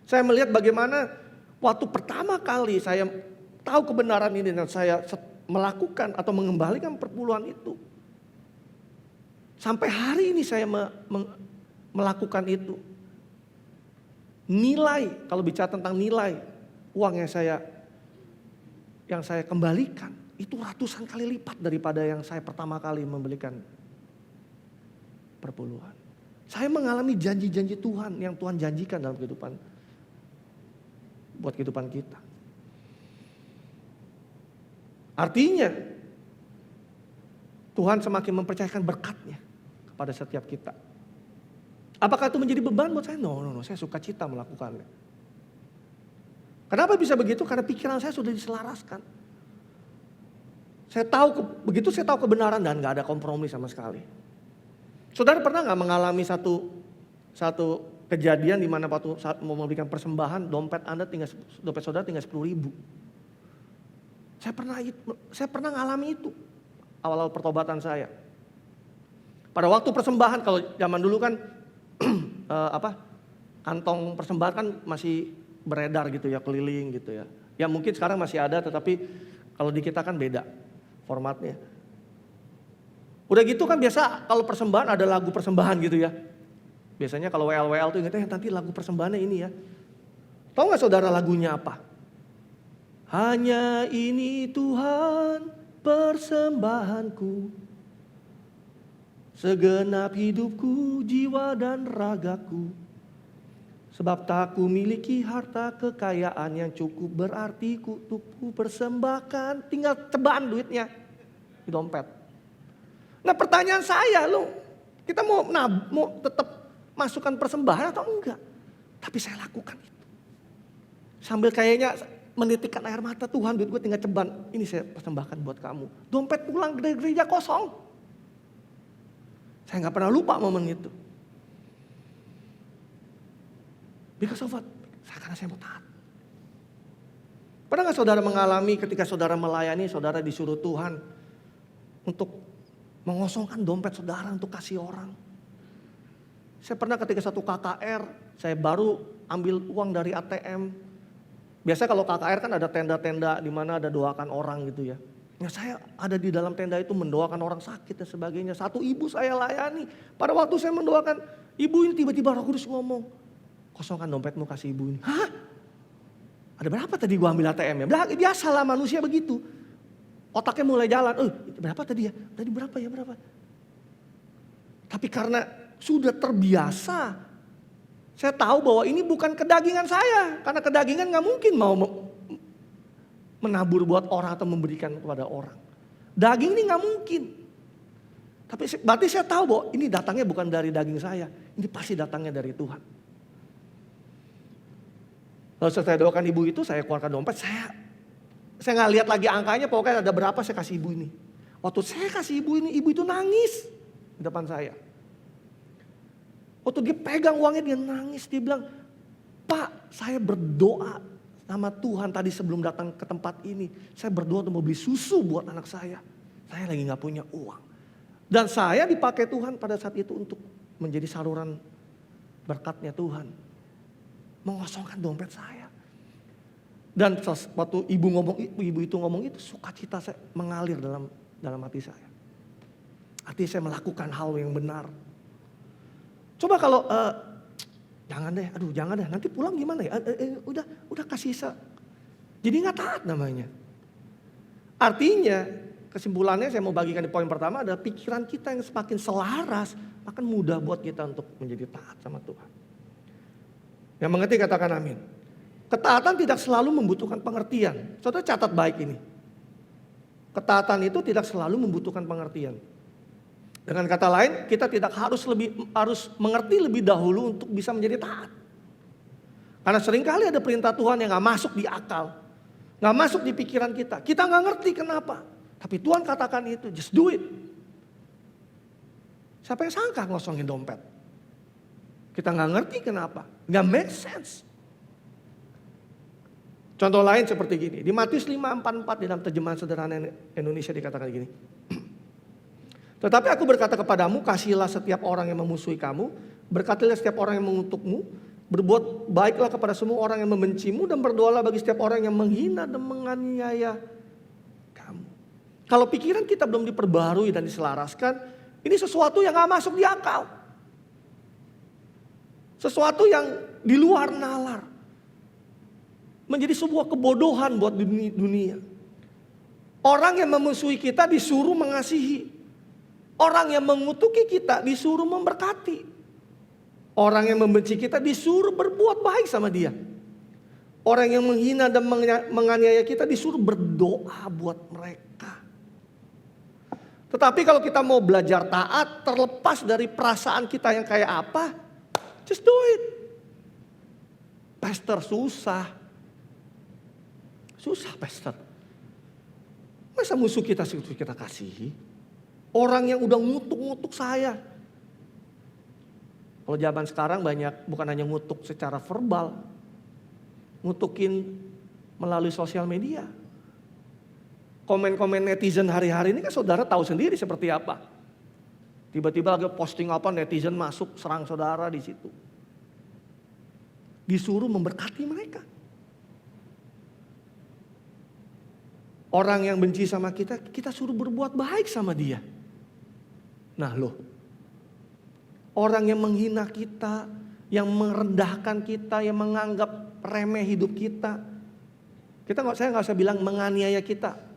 Saya melihat bagaimana waktu pertama kali saya tahu kebenaran ini dan saya melakukan atau mengembalikan perpuluhan itu. Sampai hari ini saya melakukan itu. Nilai, kalau bicara tentang nilai uang yang saya kembalikan, itu ratusan kali lipat daripada yang saya pertama kali memberikan perpuluhan. Saya mengalami janji-janji Tuhan yang Tuhan janjikan dalam buat kehidupan kita. Artinya Tuhan semakin mempercayakan berkat-Nya kepada setiap kita. Apakah itu menjadi beban buat saya? No, saya suka cita melakukannya. Kenapa bisa begitu? Karena pikiran saya sudah diselaraskan. Begitu saya tahu kebenaran dan gak ada kompromi sama sekali. Saudara pernah gak mengalami satu kejadian di mana waktu saat mau memberikan persembahan, dompet saudara tinggal 10.000. Saya pernah ngalami itu awal-awal pertobatan saya. Pada waktu persembahan, kalau zaman dulu kan kantong persembahan kan masih beredar gitu ya, keliling gitu ya. Ya mungkin sekarang masih ada, tetapi kalau di kita kan beda formatnya. Udah gitu kan biasa kalau persembahan ada lagu persembahan gitu ya. Biasanya kalau WL tuh ingetnya nanti lagu persembahannya ini ya. Tahu gak saudara lagunya apa? Hanya ini Tuhan persembahanku, segenap hidupku, jiwa dan ragaku. Sebab tak ku miliki harta kekayaan yang cukup berarti untuk ku persembahkan. Tinggal ceban duitnya di dompet. Nah pertanyaan saya, kita mau tetap masukkan persembahan atau enggak? Tapi saya lakukan itu. Sambil kayaknya menitikkan air mata, Tuhan duit gue tinggal ceban. Ini saya persembahkan buat kamu. Dompet pulang dari gereja kosong. Saya gak pernah lupa momen itu. Because of what? Karena saya mau taat. Pernah gak saudara mengalami ketika saudara melayani, saudara disuruh Tuhan untuk mengosongkan dompet saudara untuk kasih orang. Saya pernah ketika satu KKR, saya baru ambil uang dari ATM. Biasa kalau KKR kan ada tenda-tenda di mana ada doakan orang gitu ya. Ya saya ada di dalam tenda itu mendoakan orang sakit dan sebagainya. Satu ibu saya layani. Pada waktu saya mendoakan ibu ini, tiba-tiba Roh Kudus ngomong, kosongkan dompetmu kasih ibu ini. Hah? Ada berapa tadi gua ambil ATM ya? Biasalah manusia begitu. Otaknya mulai jalan, berapa tadi ya? Tadi berapa ya, berapa? Tapi karena sudah terbiasa, saya tahu bahwa ini bukan kedagingan saya. Karena kedagingan gak mungkin mau menabur buat orang atau memberikan kepada orang. Daging ini gak mungkin. Tapi berarti saya tahu bahwa ini datangnya bukan dari daging saya. Ini pasti datangnya dari Tuhan. Lalu setelah saya doakan ibu itu, saya keluarkan dompet, saya gak lihat lagi angkanya, pokoknya ada berapa saya kasih ibu ini. Waktu saya kasih ibu ini, ibu itu nangis di depan saya. Waktu dia pegang uangnya, dia nangis, dia bilang, Pak, saya berdoa sama Tuhan tadi sebelum datang ke tempat ini. Saya berdoa untuk mau beli susu buat anak saya. Saya lagi gak punya uang. Dan saya dipakai Tuhan pada saat itu untuk menjadi saluran berkatnya Tuhan. Mengosongkan dompet saya. Dan waktu ibu itu ngomong itu, sukacita saya mengalir dalam hati saya. Artinya saya melakukan hal yang benar. Coba kalau jangan deh, nanti pulang gimana ya? Udah kasih jadi nggak taat namanya. Artinya kesimpulannya saya mau bagikan di poin pertama adalah pikiran kita yang semakin selaras, akan mudah buat kita untuk menjadi taat sama Tuhan. Yang mengerti katakan amin. Ketaatan tidak selalu membutuhkan pengertian. Saudara catat baik ini. Ketaatan itu tidak selalu membutuhkan pengertian. Dengan kata lain, kita tidak harus mengerti lebih dahulu untuk bisa menjadi taat. Karena seringkali ada perintah Tuhan yang gak masuk di akal. Gak masuk di pikiran kita. Kita gak ngerti kenapa. Tapi Tuhan katakan itu, just do it. Siapa yang sangka ngosongin dompet? Kita gak ngerti kenapa. Gak make sense. Contoh lain seperti gini. Di Matius 5:44 di dalam terjemahan sederhana Indonesia dikatakan gini. Tetapi aku berkata kepadamu, kasihilah setiap orang yang memusuhi kamu, berkatilah setiap orang yang mengutukmu, berbuat baiklah kepada semua orang yang membencimu, dan berdoalah bagi setiap orang yang menghina dan menganiaya kamu. Kalau pikiran kita belum diperbarui dan diselaraskan, ini sesuatu yang gak masuk di akal. Sesuatu yang di luar nalar. Menjadi sebuah kebodohan buat dunia. Orang yang memusuhi kita disuruh mengasihi. Orang yang mengutuki kita disuruh memberkati. Orang yang membenci kita disuruh berbuat baik sama dia. Orang yang menghina dan menganiaya kita disuruh berdoa buat mereka. Tetapi kalau kita mau belajar taat, terlepas dari perasaan kita yang kayak apa, just do it. Pastor, susah. Susah, pastor. Masa musuh kita kasihi? Orang yang udah ngutuk-ngutuk saya. Kalau zaman sekarang banyak bukan hanya ngutuk secara verbal. Ngutukin melalui sosial media. Komen-komen netizen hari-hari ini kan saudara tahu sendiri seperti apa. Tiba-tiba lagi posting apa, netizen masuk serang saudara di situ. Disuruh memberkati mereka. Orang yang benci sama kita, kita suruh berbuat baik sama dia. Nah loh, orang yang menghina kita, yang merendahkan kita, yang menganggap remeh hidup kita. Saya nggak usah bilang menganiaya kita.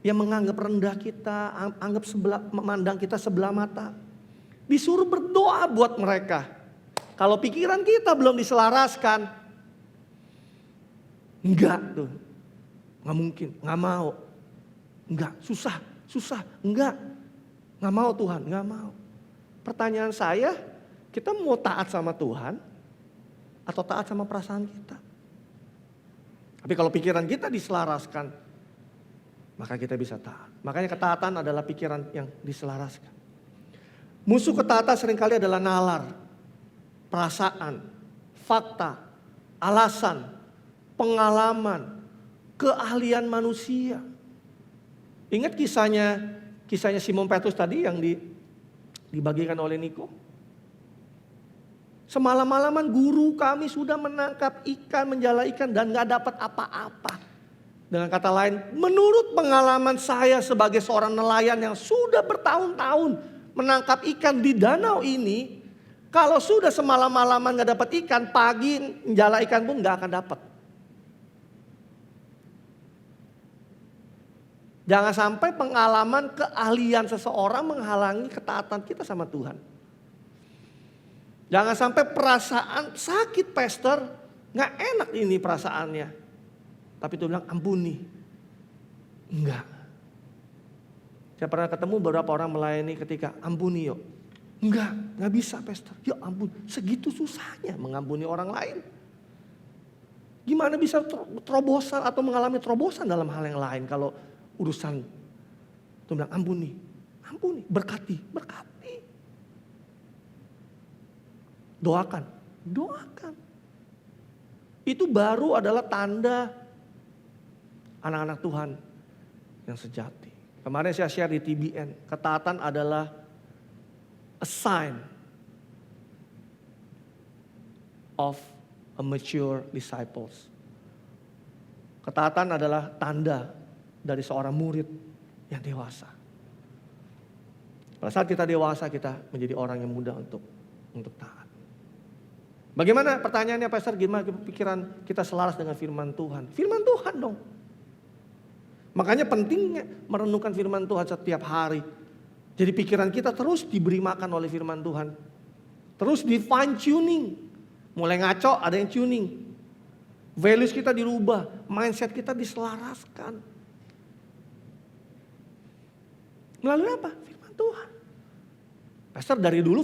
Yang menganggap rendah kita, memandang kita sebelah mata. Disuruh berdoa buat mereka. Kalau pikiran kita belum diselaraskan, enggak tuh. Nggak mungkin, nggak mau. Enggak, susah, enggak. Nggak mau Tuhan, nggak mau. Pertanyaan saya, kita mau taat sama Tuhan atau taat sama perasaan kita? Tapi kalau pikiran kita diselaraskan, maka kita bisa taat. Makanya ketaatan adalah pikiran yang diselaraskan. Musuh ketaatan seringkali adalah nalar, perasaan, fakta, alasan, pengalaman, keahlian manusia. Ingat kisahnya Simon Petrus tadi yang dibagikan oleh Niko. Semalam-malaman guru kami sudah menangkap ikan, menjala ikan dan gak dapat apa-apa. Dengan kata lain, menurut pengalaman saya sebagai seorang nelayan yang sudah bertahun-tahun menangkap ikan di danau ini, kalau sudah semalam-malaman gak dapat ikan, pagi menjala ikan pun gak akan dapat. Jangan sampai pengalaman keahlian seseorang menghalangi ketaatan kita sama Tuhan. Jangan sampai perasaan sakit pastor, gak enak ini perasaannya. Tapi Tuhan bilang ampuni. Enggak. Saya pernah ketemu beberapa orang melayani ketika ampuni yuk. Enggak, gak bisa pastor. Ya ampun, segitu susahnya mengampuni orang lain. Gimana bisa terobosan atau mengalami terobosan dalam hal yang lain kalau urusan Tuhan bilang ampuni, berkati. Doakan. Itu baru adalah tanda anak-anak Tuhan yang sejati. Kemarin saya share di TBN, ketaatan adalah a sign of a mature disciples. Ketaatan adalah tanda dari seorang murid yang dewasa. Pada saat kita dewasa, kita menjadi orang yang mudah untuk taat. Bagaimana pertanyaannya Pastor, gimana pikiran kita selaras dengan firman Tuhan? Firman Tuhan dong. Makanya pentingnya merenungkan firman Tuhan setiap hari. Jadi pikiran kita terus diberi makan oleh firman Tuhan. Terus di fine tuning. Mulai ngaco ada yang tuning. Values kita dirubah, mindset kita diselaraskan. Melalui apa? Firman Tuhan. Pastor dari dulu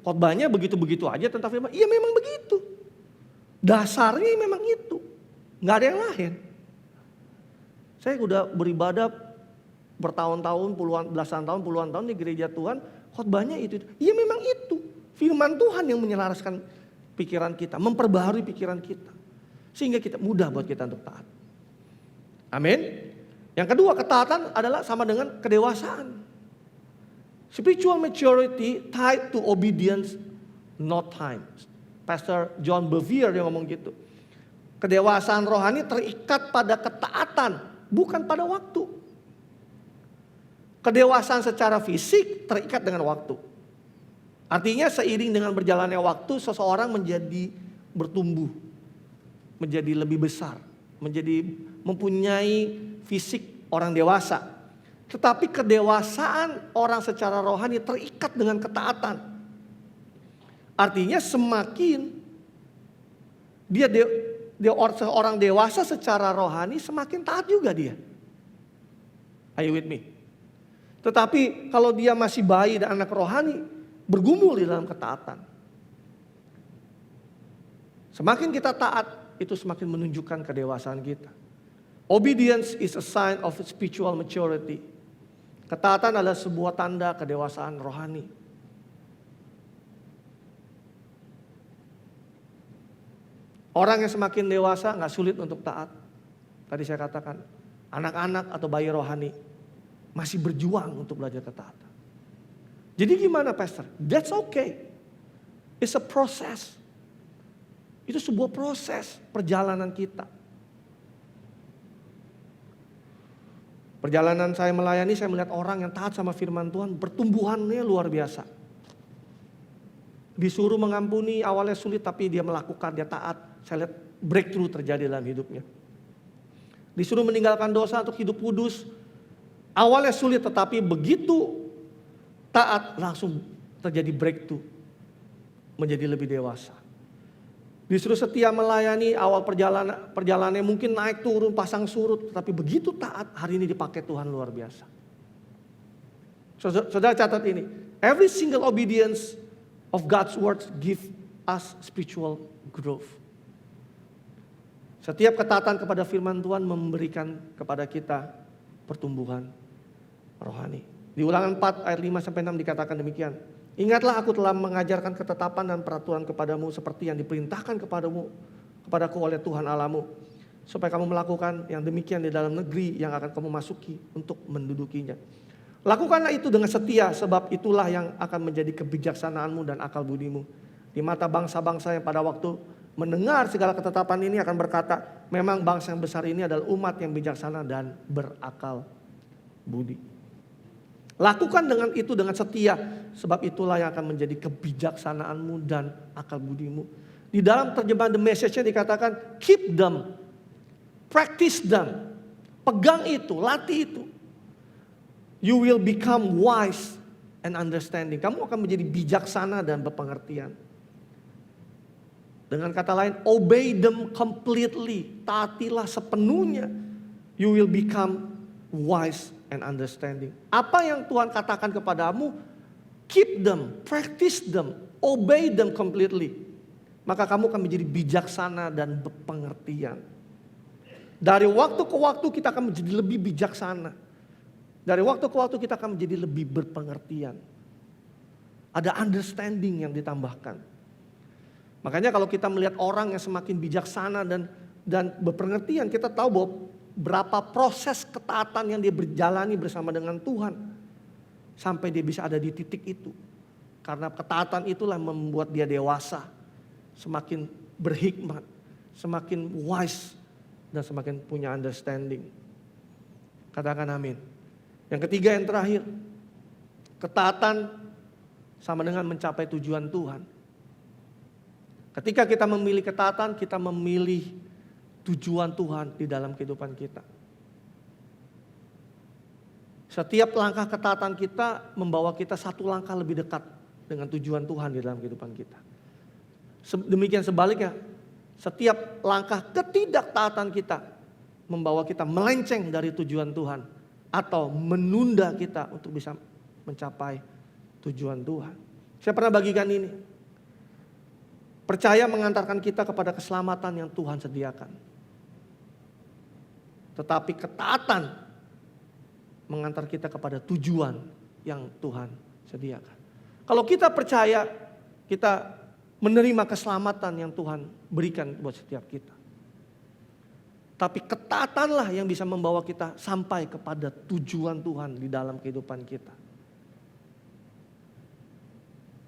khotbahnya begitu-begitu aja tentang firman. Iya memang begitu. Dasarnya memang itu. Gak ada yang lain. Saya udah beribadah bertahun-tahun, belasan tahun, puluhan tahun di gereja Tuhan. Khotbahnya itu. Iya memang itu. Firman Tuhan yang menyelaraskan pikiran kita. Memperbaharui pikiran kita. Sehingga kita mudah buat kita untuk taat. Amin. Yang kedua, ketaatan adalah sama dengan kedewasaan. Spiritual maturity tied to obedience, not time. Pastor John Bevere yang ngomong gitu. Kedewasaan rohani terikat pada ketaatan, bukan pada waktu. Kedewasaan secara fisik terikat dengan waktu. Artinya seiring dengan berjalannya waktu, seseorang menjadi bertumbuh, menjadi lebih besar, menjadi mempunyai fisik orang dewasa. Tetapi kedewasaan orang secara rohani terikat dengan ketaatan. Artinya semakin seorang dewasa secara rohani, semakin taat juga dia. Are you with me? Tetapi kalau dia masih bayi dan anak rohani, bergumul di dalam ketaatan. Semakin kita taat, itu semakin menunjukkan kedewasaan kita. Obedience is a sign of spiritual maturity. Ketaatan adalah sebuah tanda kedewasaan rohani. Orang yang semakin dewasa gak sulit untuk taat. Tadi saya katakan, anak-anak atau bayi rohani masih berjuang untuk belajar ketaatan. Jadi gimana pastor? That's okay. It's a process. Itu sebuah proses perjalanan kita. Perjalanan saya melayani, saya melihat orang yang taat sama firman Tuhan, pertumbuhannya luar biasa. Disuruh mengampuni, awalnya sulit tapi dia melakukan, dia taat. Saya lihat breakthrough terjadi dalam hidupnya. Disuruh meninggalkan dosa untuk hidup kudus, awalnya sulit tetapi begitu taat langsung terjadi breakthrough. Menjadi lebih dewasa. Disuruh setia melayani, awal perjalanannya mungkin naik turun pasang surut, tapi begitu taat hari ini dipakai Tuhan luar biasa. Saudara catat ini, every single obedience of God's words give us spiritual growth. Setiap ketaatan kepada firman Tuhan memberikan kepada kita pertumbuhan rohani. Di Ulangan 4 ayat 5-6 dikatakan demikian. Ingatlah aku telah mengajarkan ketetapan dan peraturan kepadamu seperti yang diperintahkan kepadaku oleh Tuhan Allahmu. Supaya kamu melakukan yang demikian di dalam negeri yang akan kamu masuki untuk mendudukinya. Lakukanlah itu dengan setia sebab itulah yang akan menjadi kebijaksanaanmu dan akal budimu. Di mata bangsa-bangsa yang pada waktu mendengar segala ketetapan ini akan berkata, memang bangsa yang besar ini adalah umat yang bijaksana dan berakal budi. Lakukan dengan itu dengan setia, sebab itulah yang akan menjadi kebijaksanaanmu dan akal budimu. Di dalam terjemahan The Message-nya dikatakan, keep them, practice them, pegang itu, latih itu. You will become wise and understanding. Kamu akan menjadi bijaksana dan berpengertian. Dengan kata lain, obey them completely, taatilah sepenuhnya. You will become wise and understanding. Apa yang Tuhan katakan kepadamu, keep them, practice them, obey them completely. Maka kamu akan menjadi bijaksana dan berpengertian. Dari waktu ke waktu kita akan menjadi lebih bijaksana. Dari waktu ke waktu kita akan menjadi lebih berpengertian. Ada understanding yang ditambahkan. Makanya kalau kita melihat orang yang semakin bijaksana dan berpengertian, kita tahu bahwa berapa proses ketaatan yang dia berjalani bersama dengan Tuhan. Sampai dia bisa ada di titik itu. Karena ketaatan itulah membuat dia dewasa. Semakin berhikmat. Semakin wise. Dan semakin punya understanding. Katakan amin. Yang ketiga yang terakhir. Ketaatan sama dengan mencapai tujuan Tuhan. Ketika kita memilih ketaatan, kita memilih tujuan Tuhan di dalam kehidupan kita. Setiap langkah ketaatan kita membawa kita satu langkah lebih dekat dengan tujuan Tuhan di dalam kehidupan kita. Demikian sebaliknya, setiap langkah ketidaktaatan kita membawa kita melenceng dari tujuan Tuhan atau menunda kita untuk bisa mencapai tujuan Tuhan. Saya pernah bagikan ini. Percaya mengantarkan kita kepada keselamatan yang Tuhan sediakan. Tetapi ketaatan mengantar kita kepada tujuan yang Tuhan sediakan. Kalau kita percaya, kita menerima keselamatan yang Tuhan berikan buat setiap kita. Tapi ketaatanlah yang bisa membawa kita sampai kepada tujuan Tuhan di dalam kehidupan kita.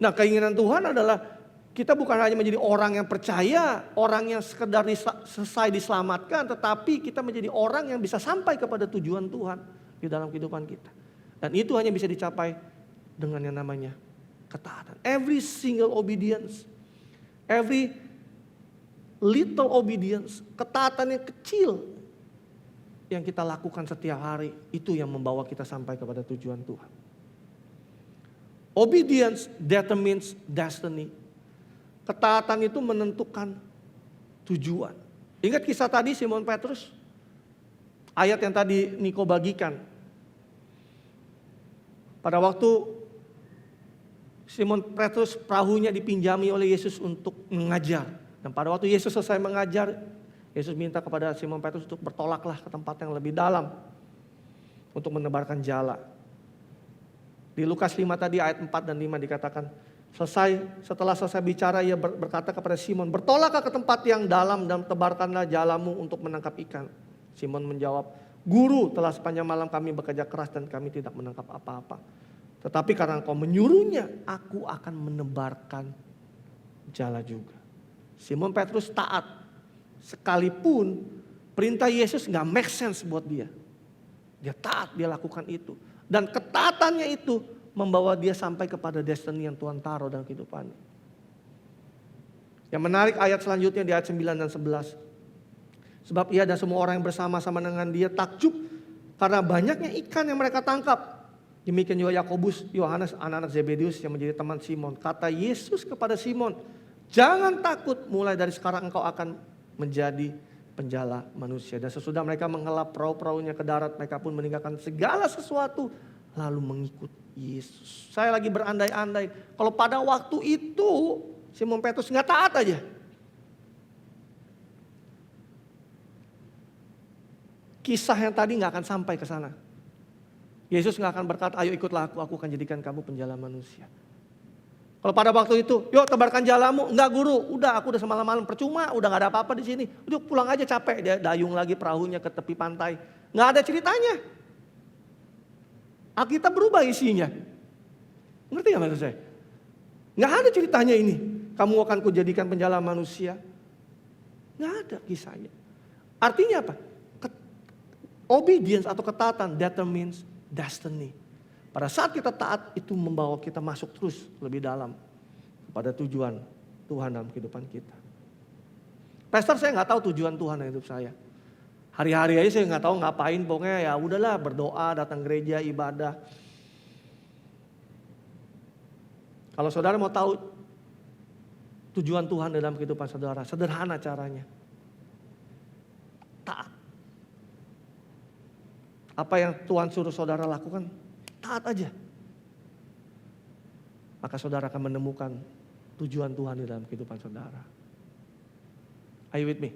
Nah, keinginan Tuhan adalah kita bukan hanya menjadi orang yang percaya, orang yang sekedar selesai diselamatkan, tetapi kita menjadi orang yang bisa sampai kepada tujuan Tuhan di dalam kehidupan kita. Dan itu hanya bisa dicapai dengan yang namanya ketaatan. Every single obedience, every little obedience, ketaatan yang kecil yang kita lakukan setiap hari, itu yang membawa kita sampai kepada tujuan Tuhan. Obedience determines destiny. Ketaatan itu menentukan tujuan. Ingat kisah tadi Simon Petrus? Ayat yang tadi Niko bagikan. Pada waktu Simon Petrus perahunya dipinjami oleh Yesus untuk mengajar. Dan pada waktu Yesus selesai mengajar, Yesus minta kepada Simon Petrus untuk bertolaklah ke tempat yang lebih dalam untuk menebarkan jala. Di Lukas 5 tadi ayat 4 dan 5 dikatakan, setelah selesai bicara ia berkata kepada Simon, bertolaklah ke tempat yang dalam dan tebarkanlah jalamu untuk menangkap ikan. Simon menjawab, Guru, telah sepanjang malam kami bekerja keras dan kami tidak menangkap apa-apa. Tetapi karena Engkau menyuruhnya, aku akan menebarkan jala juga. Simon Petrus taat, sekalipun perintah Yesus gak make sense buat dia. Dia taat, dia lakukan itu. Dan ketaatannya itu membawa dia sampai kepada destiny yang Tuhan taruh dalam kehidupannya. Yang menarik ayat selanjutnya di ayat 9 dan 11. Sebab ia dan semua orang yang bersama-sama dengan dia takjub karena banyaknya ikan yang mereka tangkap. Demikian juga Yakobus, Yohanes, anak-anak Zebedius yang menjadi teman Simon. Kata Yesus kepada Simon, jangan takut, mulai dari sekarang engkau akan menjadi penjala manusia. Dan sesudah mereka mengelap perahu-perahunya ke darat, mereka pun meninggalkan segala sesuatu lalu mengikut Yesus. Saya lagi berandai-andai, kalau pada waktu itu Simon Petrus nggak taat aja, kisah yang tadi nggak akan sampai ke sana. Yesus nggak akan berkata, ayo ikutlah aku akan jadikan kamu penjala manusia. Kalau pada waktu itu, yuk tebarkan jalamu. Enggak guru, udah aku udah semalam-malam percuma, udah gak ada apa-apa di sini. Udah pulang aja capek, dia dayung lagi perahunya ke tepi pantai. Nggak ada ceritanya. Alkitab berubah isinya. Ngerti gak maksud saya? Nggak ada ceritanya ini. Kamu akan kujadikan penjala manusia. Nggak ada kisahnya. Artinya apa? Obedience atau ketaatan determines destiny. Pada saat kita taat itu membawa kita masuk terus lebih dalam pada tujuan Tuhan dalam kehidupan kita. Pastor, saya nggak tahu tujuan Tuhan dalam hidup saya. Hari-hari aja saya nggak tahu ngapain, pokoknya ya udahlah berdoa, datang gereja, ibadah. Kalau saudara mau tahu tujuan Tuhan dalam kehidupan saudara, sederhana caranya. Taat. Apa yang Tuhan suruh saudara lakukan, taat aja. Maka saudara akan menemukan tujuan Tuhan di dalam kehidupan saudara. Are you with me?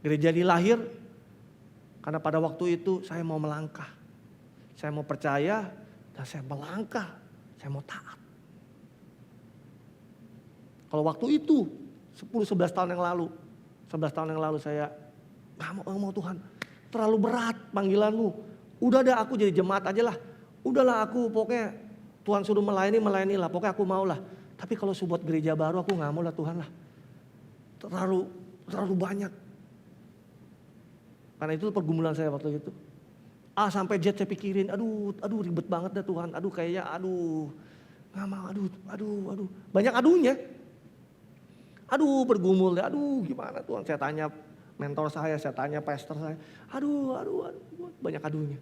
Gereja ini lahir karena pada waktu itu saya mau melangkah. Saya mau percaya dan saya melangkah. Saya mau taat. Kalau waktu itu 10-11 tahun yang lalu. 11 tahun yang lalu saya gak mau Tuhan. Terlalu berat panggilanmu. Udah dah aku jadi jemaat aja lah. Udahlah aku pokoknya Tuhan suruh melayani lah. Pokoknya aku mau lah. Tapi kalau buat gereja baru aku gak mau lah Tuhan lah. Terlalu banyak. Karena itu pergumulan saya waktu itu. Sampai jet saya pikirin. Aduh ribet banget dah Tuhan. Kayaknya gak mau. Aduh. Banyak aduhnya. Bergumul deh. Gimana Tuhan. Saya tanya mentor saya tanya pastor saya. Aduh, banyak aduhnya.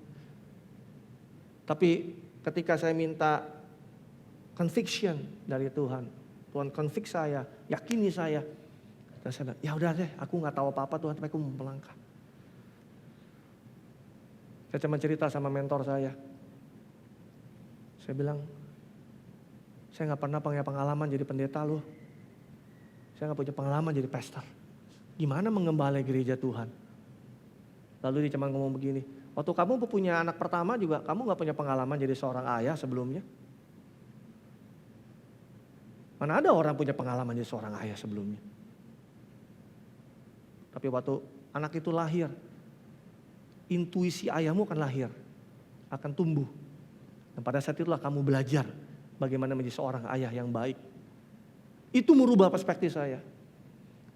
Tapi ketika saya minta conviction dari Tuhan, Tuhan convict saya, yakini saya. Dan saya bilang, ya udah deh, aku nggak tahu apa-apa Tuhan, tapi aku mau melangkah. Saya cuma cerita sama mentor saya. Saya bilang, saya nggak pernah punya pengalaman jadi pendeta loh. Saya nggak punya pengalaman jadi pastor. Gimana mengembalai gereja Tuhan? Lalu dia cuma ngomong begini, waktu kamu punya anak pertama juga kamu gak punya pengalaman jadi seorang ayah sebelumnya? Mana ada orang punya pengalaman jadi seorang ayah sebelumnya? Tapi waktu anak itu lahir, intuisi ayahmu akan lahir, akan tumbuh. Dan pada saat itulah kamu belajar bagaimana menjadi seorang ayah yang baik. Itu merubah perspektif saya.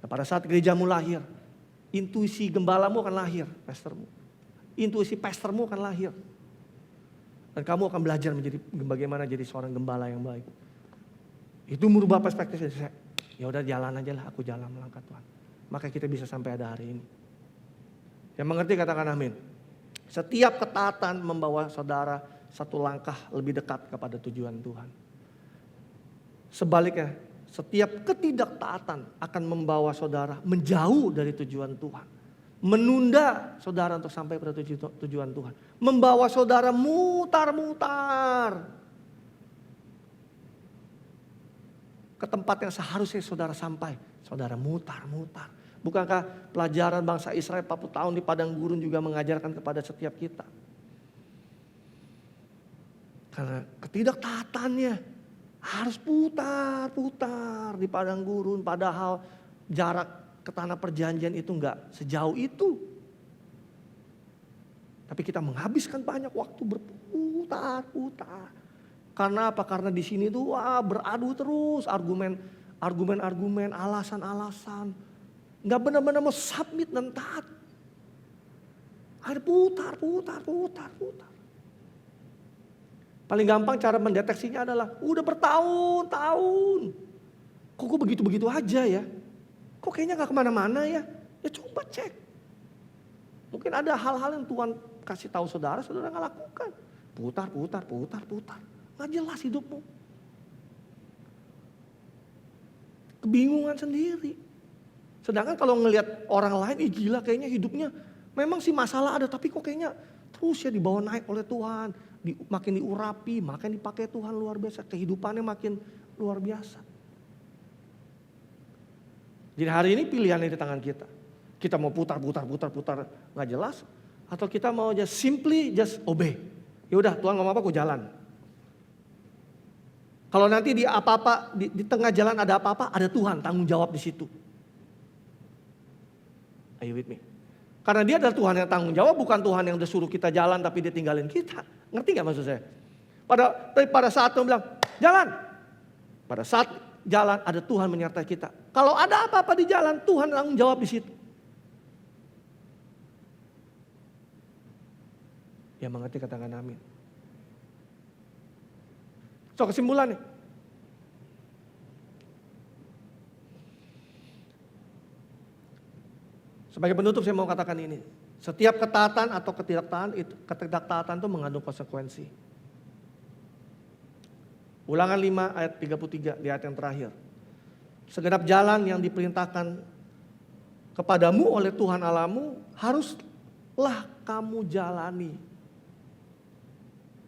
Nah, pada saat gerejamu lahir, intuisi gembalamu akan lahir, pastormu. Intuisi pastormu akan lahir. Dan kamu akan belajar menjadi bagaimana jadi seorang gembala yang baik. Itu merubah perspektif saya. Ya udah jalan aja lah, aku jalan melangkah Tuhan. Maka kita bisa sampai ada hari ini. Yang mengerti katakan amin. Setiap ketaatan membawa saudara satu langkah lebih dekat kepada tujuan Tuhan. Sebaliknya, setiap ketidaktaatan akan membawa saudara menjauh dari tujuan Tuhan. Menunda saudara untuk sampai pada tujuan Tuhan. Membawa saudara mutar-mutar ke tempat yang seharusnya saudara sampai. Saudara mutar-mutar. Bukankah pelajaran bangsa Israel 40 tahun di padang gurun juga mengajarkan kepada setiap kita? Karena ketidaktaatannya harus putar-putar di padang gurun. Padahal jarak ke tanah perjanjian itu enggak sejauh itu. Tapi kita menghabiskan banyak waktu berputar-putar. Karena apa? Karena di sini tuh beradu terus argumen, alasan-alasan. Nggak benar-benar mau submit dan taat. Ada putar. Paling gampang cara mendeteksinya adalah udah bertahun-tahun. Kok begitu-begitu aja ya? Kok kayaknya nggak kemana-mana ya? Ya coba cek. Mungkin ada hal-hal yang Tuhan kasih tahu saudara nggak lakukan. Putar. Nggak jelas hidupmu. Kebingungan sendiri. Sedangkan kalau ngelihat orang lain, gila kayaknya hidupnya memang sih masalah ada, tapi kok kayaknya terus ya dibawa naik oleh Tuhan, makin diurapi, makin dipakai Tuhan luar biasa, kehidupannya makin luar biasa. Jadi hari ini pilihan di tangan kita. Kita mau putar nggak jelas, atau kita mau just obey. Ya udah Tuhan ngomong apa, aku jalan. Kalau nanti di apa-apa di tengah jalan ada apa-apa, ada Tuhan tanggung jawab di situ. Are you with me? Karena dia adalah Tuhan yang tanggung jawab, bukan Tuhan yang udah suruh kita jalan tapi dia tinggalin kita. Ngerti gak maksud saya? Pada saat Tuhan bilang, jalan. Pada saat jalan ada Tuhan menyertai kita. Kalau ada apa-apa di jalan, Tuhan tanggung jawab di situ. Yang mengerti katakan amin. So kesimpulannya. Sebagai penutup saya mau katakan ini. Setiap ketaatan atau ketidaktaatan itu mengandung konsekuensi. Ulangan 5 ayat 33 di ayat yang terakhir. Segenap jalan yang diperintahkan kepadamu oleh Tuhan Allahmu haruslah kamu jalani.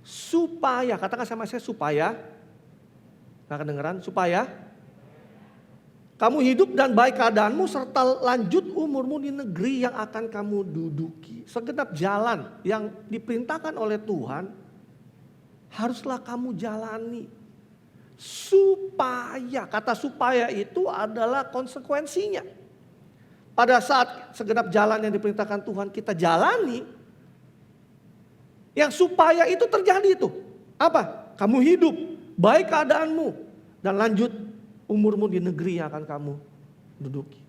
Supaya, katakan sama saya supaya. Nggak kedengeran? Supaya kamu hidup dan baik keadaanmu serta lanjut umurmu di negeri yang akan kamu duduki. Segenap jalan yang diperintahkan oleh Tuhan haruslah kamu jalani. Supaya, kata supaya itu adalah konsekuensinya. Pada saat segenap jalan yang diperintahkan Tuhan kita jalani, yang supaya itu terjadi itu. Apa? Kamu hidup, baik keadaanmu dan lanjut umurmu di negeri yang akan kamu duduki.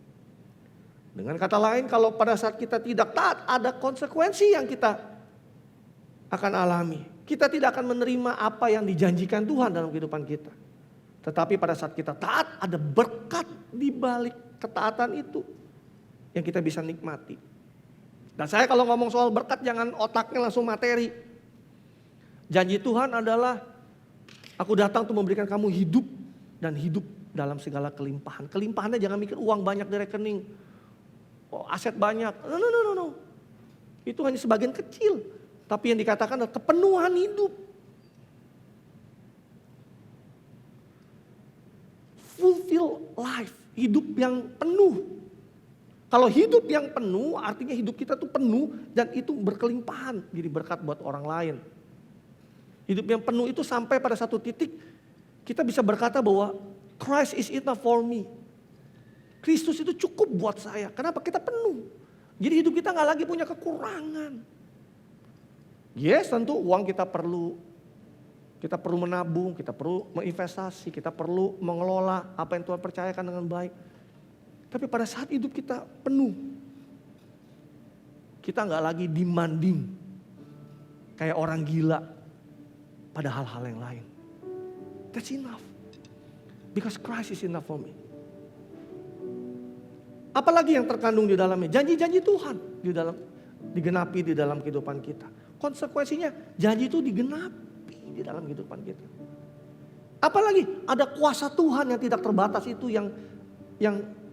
Dengan kata lain, kalau pada saat kita tidak taat, ada konsekuensi yang kita akan alami. Kita tidak akan menerima apa yang dijanjikan Tuhan dalam kehidupan kita. Tetapi pada saat kita taat, ada berkat di balik ketaatan itu yang kita bisa nikmati. Dan saya kalau ngomong soal berkat, jangan otaknya langsung materi. Janji Tuhan adalah, aku datang untuk memberikan kamu hidup dan hidup dalam segala kelimpahan. Kelimpahannya jangan mikir uang banyak di rekening, aset banyak. No. Itu hanya sebagian kecil. Tapi yang dikatakan adalah kepenuhan hidup. Fulfill life, hidup yang penuh. Kalau hidup yang penuh artinya hidup kita tuh penuh dan itu berkelimpahan. Jadi berkat buat orang lain. Hidup yang penuh itu sampai pada satu titik kita bisa berkata bahwa Christ is enough for me. Kristus itu cukup buat saya. Kenapa? Kita penuh. Jadi hidup kita gak lagi punya kekurangan. Yes, tentu uang kita perlu. Kita perlu menabung, kita perlu menginvestasi, kita perlu mengelola apa yang Tuhan percayakan dengan baik. Tapi pada saat hidup kita penuh, kita nggak lagi demanding kayak orang gila pada hal-hal yang lain. That's enough. Because Christ is enough for me. Apalagi yang terkandung di dalamnya? Janji-janji Tuhan digenapi di dalam kehidupan kita. Konsekuensinya janji itu digenapi di dalam kehidupan kita. Apalagi ada kuasa Tuhan yang tidak terbatas itu yang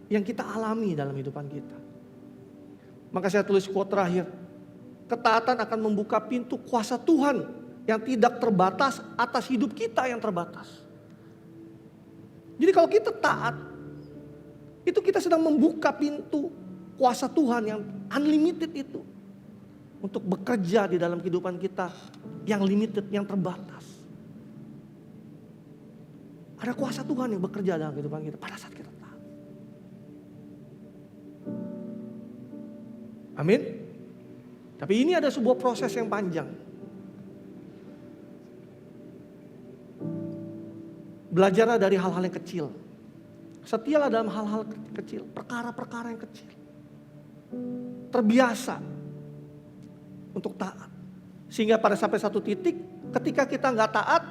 kita alami dalam kehidupan kita. Maka saya tulis quote terakhir. Ketaatan akan membuka pintu kuasa Tuhan yang tidak terbatas atas hidup kita yang terbatas. Jadi kalau kita taat, itu kita sedang membuka pintu kuasa Tuhan yang unlimited itu. Untuk bekerja di dalam kehidupan kita yang limited, yang terbatas. Ada kuasa Tuhan yang bekerja dalam kehidupan kita pada saat kita taat. Amin. Tapi ini ada sebuah proses yang panjang. Belajarlah dari hal-hal yang kecil. Setialah dalam hal-hal kecil, perkara-perkara yang kecil. Terbiasa untuk taat. Sehingga pada sampai satu titik, ketika kita nggak taat,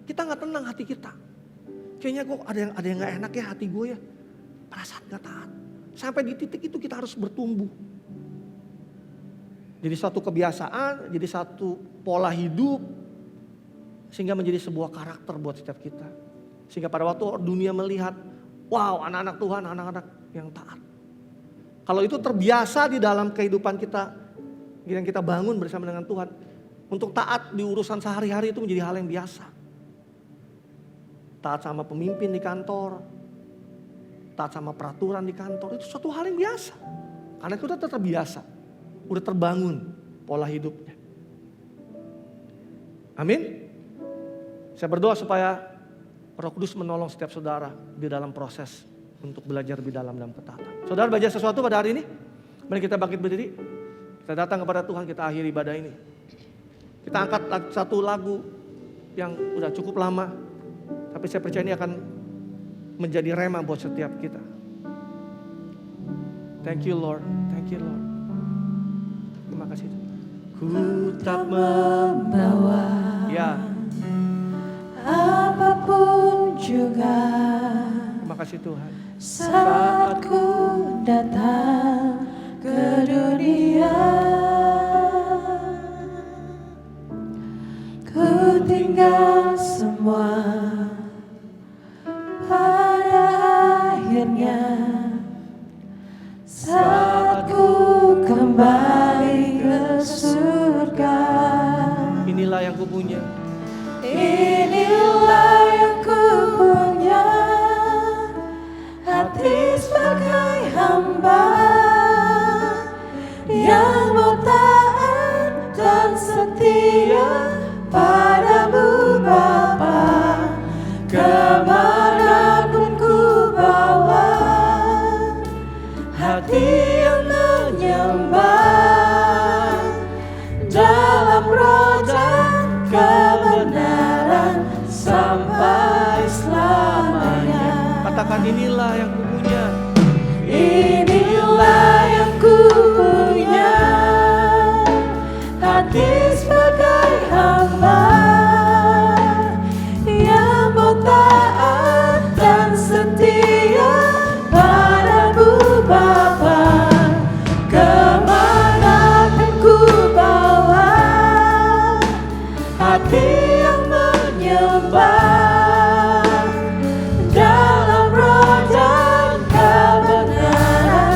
kita nggak tenang hati kita. Kayaknya kok ada yang nggak enak ya hati gue ya. Pada saat nggak taat, sampai di titik itu kita harus bertumbuh. Jadi satu kebiasaan, jadi satu pola hidup, sehingga menjadi sebuah karakter buat setiap kita. Sehingga pada waktu dunia melihat, wow, anak-anak Tuhan, anak-anak yang taat. Kalau itu terbiasa di dalam kehidupan kita, yang kita bangun bersama dengan Tuhan, untuk taat di urusan sehari-hari itu menjadi hal yang biasa. Taat sama pemimpin di kantor, taat sama peraturan di kantor, itu suatu hal yang biasa. Karena itu udah terbiasa, udah terbangun pola hidupnya. Amin. Saya berdoa supaya Roh Kudus menolong setiap saudara di dalam proses untuk belajar lebih dalam ketaatan. Saudara belajar sesuatu pada hari ini? Mari kita bangkit berdiri. Kita datang kepada Tuhan, kita akhiri ibadah ini. Kita angkat satu lagu yang udah cukup lama. Tapi saya percaya ini akan menjadi rema buat setiap kita. Thank you Lord, thank you Lord. Terima kasih. Ku tak membawa apapun juga. Terima kasih Tuhan. Saat ku datang ke dunia, ku tinggal semua. Pada akhirnya saat ku kembali ke surga, inilah yang ku punya. Inilah yang ku punya, hati sebagai hamba yang mau taat dan setia padamu Bapa. Kemanapun ku bawa, hati yang menyembah dalam roh dan kebenaran sampai selamanya. Katakan inilah yang ku punya. Inilah yang ku punya, hati sebagai hamba yang mau taat dan setia padamu Bapa. Kemanapun ku bawa, hati yang menyembah dalam roh dan kebenaran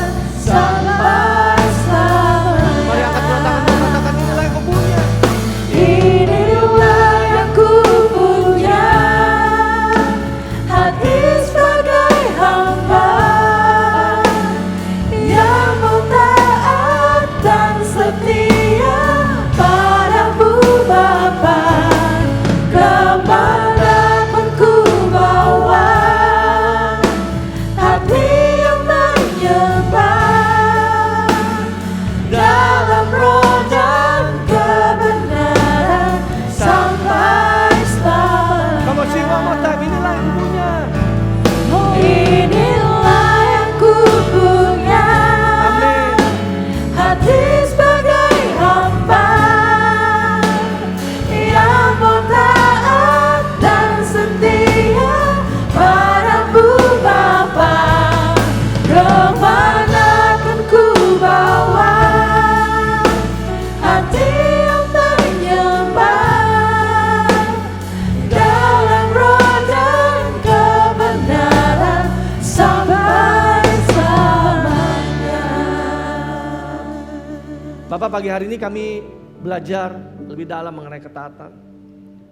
Bapak, pagi hari ini kami belajar lebih dalam mengenai ketaatan.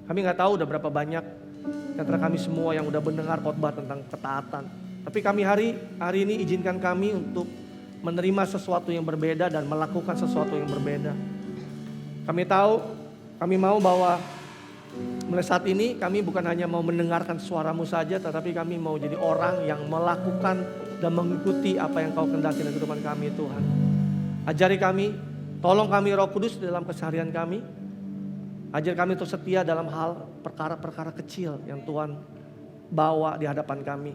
Kami nggak tahu udah berapa banyak di antara kami semua yang udah mendengar khotbah tentang ketaatan. Tapi kami hari ini izinkan kami untuk menerima sesuatu yang berbeda dan melakukan sesuatu yang berbeda. Kami mau bahwa mulai saat ini kami bukan hanya mau mendengarkan suaramu saja, tetapi kami mau jadi orang yang melakukan dan mengikuti apa yang kau kehendaki dalam kehidupan kami, Tuhan. Ajari kami, tolong kami Roh Kudus dalam keseharian kami. Ajar kami untuk setia dalam hal perkara-perkara kecil yang Tuhan bawa di hadapan kami.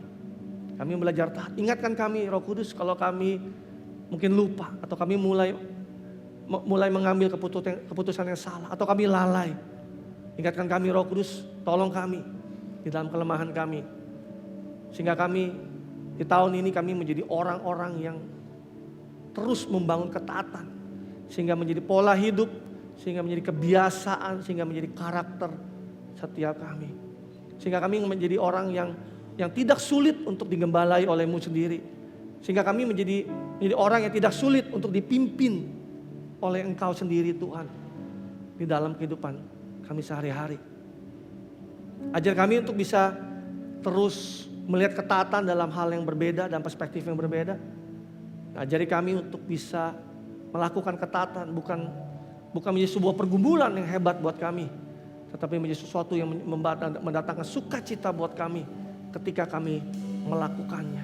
Kami belajar taat. Ingatkan kami Roh Kudus kalau kami mungkin lupa atau kami mulai mengambil keputusan yang salah atau kami lalai. Ingatkan kami Roh Kudus, tolong kami di dalam kelemahan kami. Sehingga kami di tahun ini kami menjadi orang-orang yang terus membangun ketaatan. Sehingga menjadi pola hidup, sehingga menjadi kebiasaan, sehingga menjadi karakter setiap kami. Sehingga kami menjadi orang yang tidak sulit untuk digembalai oleh-Mu sendiri. Sehingga kami menjadi orang yang tidak sulit untuk dipimpin oleh Engkau sendiri, Tuhan. Di dalam kehidupan kami sehari-hari. Ajar kami untuk bisa terus melihat ketaatan dalam hal yang berbeda dan perspektif yang berbeda. Ajari kami untuk bisa melakukan ketaatan bukan menjadi sebuah pergumulan yang hebat buat kami, tetapi menjadi sesuatu yang mendatangkan sukacita buat kami ketika kami melakukannya.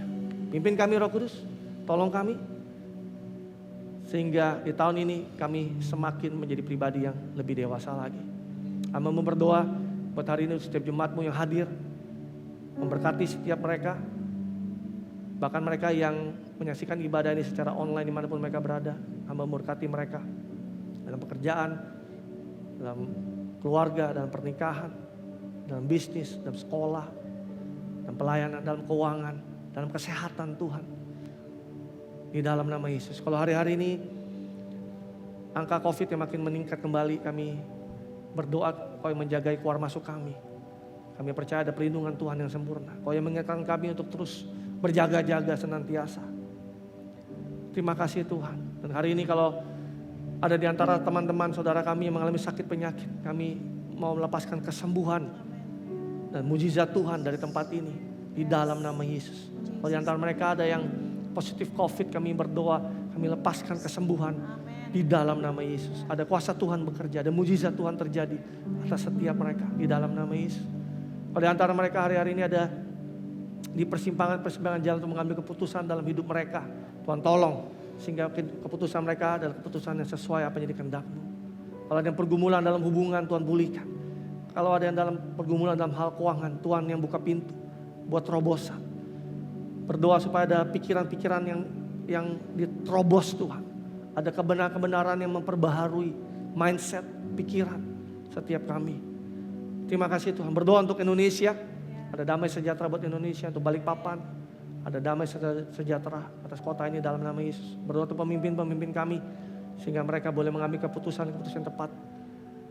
Pimpin kami Roh Kudus, tolong kami sehingga di tahun ini kami semakin menjadi pribadi yang lebih dewasa lagi. Kami berdoa buat hari ini setiap jemaat-Mu yang hadir, memberkati setiap mereka, bahkan mereka yang menyaksikan ibadah ini secara online dimanapun mereka berada. Hamba memberkati mereka dalam pekerjaan, dalam keluarga, dalam pernikahan, dalam bisnis, dalam sekolah, dalam pelayanan, dalam keuangan, dalam kesehatan Tuhan. Di dalam nama Yesus. Kalau hari-hari ini angka COVID yang makin meningkat kembali, kami berdoa Kau yang menjagai keluar masuk kami. Kami percaya ada perlindungan Tuhan yang sempurna. Kau yang mengingatkan kami untuk terus berjaga-jaga senantiasa. Terima kasih Tuhan. Dan hari ini kalau ada di antara teman-teman saudara kami yang mengalami sakit penyakit, kami mau melepaskan kesembuhan dan mujizat Tuhan dari tempat ini di dalam nama Yesus. Kalau di antara mereka ada yang positif COVID, kami berdoa, kami lepaskan kesembuhan di dalam nama Yesus. Ada kuasa Tuhan bekerja, ada mujizat Tuhan terjadi atas setiap mereka di dalam nama Yesus. Kalau di antara mereka hari-hari ini ada di persimpangan jalan untuk mengambil keputusan dalam hidup mereka, Tuhan tolong sehingga keputusan mereka adalah keputusan yang sesuai apa yang dikehendak-Mu. Kalau ada yang pergumulan dalam hubungan, Tuhan pulihkan. Kalau ada yang dalam pergumulan dalam hal keuangan, Tuhan yang buka pintu buat terobosan. Berdoa supaya ada pikiran-pikiran yang diterobos Tuhan. Ada kebenaran-kebenaran yang memperbaharui mindset, pikiran setiap kami. Terima kasih Tuhan. Berdoa untuk Indonesia. Ada damai sejahtera buat Indonesia, untuk Balikpapan. Ada damai sejahtera atas kota ini dalam nama Yesus. Berdoa untuk pemimpin-pemimpin kami, sehingga mereka boleh mengambil keputusan-keputusan tepat,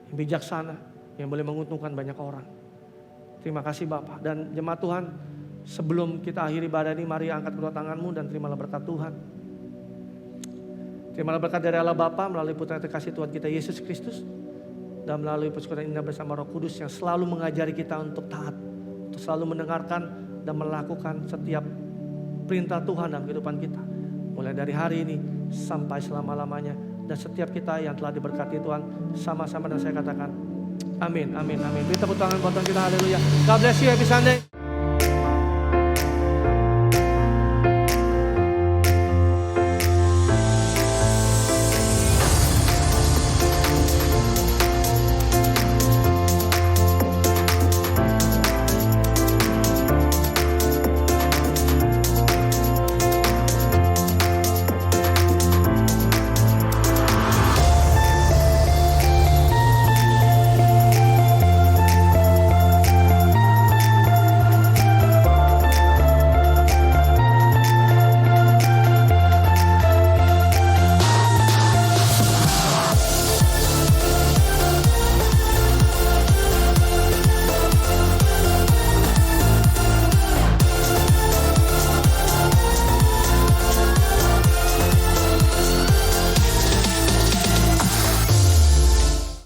yang bijaksana, yang boleh menguntungkan banyak orang. Terima kasih Bapak. Dan jemaat Tuhan, sebelum kita akhiri ibadah ini, mari angkat kedua tanganmu dan terimalah berkat Tuhan. Terimalah berkat dari Allah Bapa melalui putra terkasih Tuhan kita Yesus Kristus, dan melalui persekutuan indah bersama Roh Kudus yang selalu mengajari kita untuk taat, untuk selalu mendengarkan dan melakukan setiap perintah Tuhan dalam kehidupan kita. Mulai dari hari ini sampai selama-lamanya. Dan setiap kita yang telah diberkati Tuhan, sama-sama dan saya katakan amin, amin, amin. Beri tepuk tangan buat Tuhan kita, haleluya. God bless you, happy Sunday.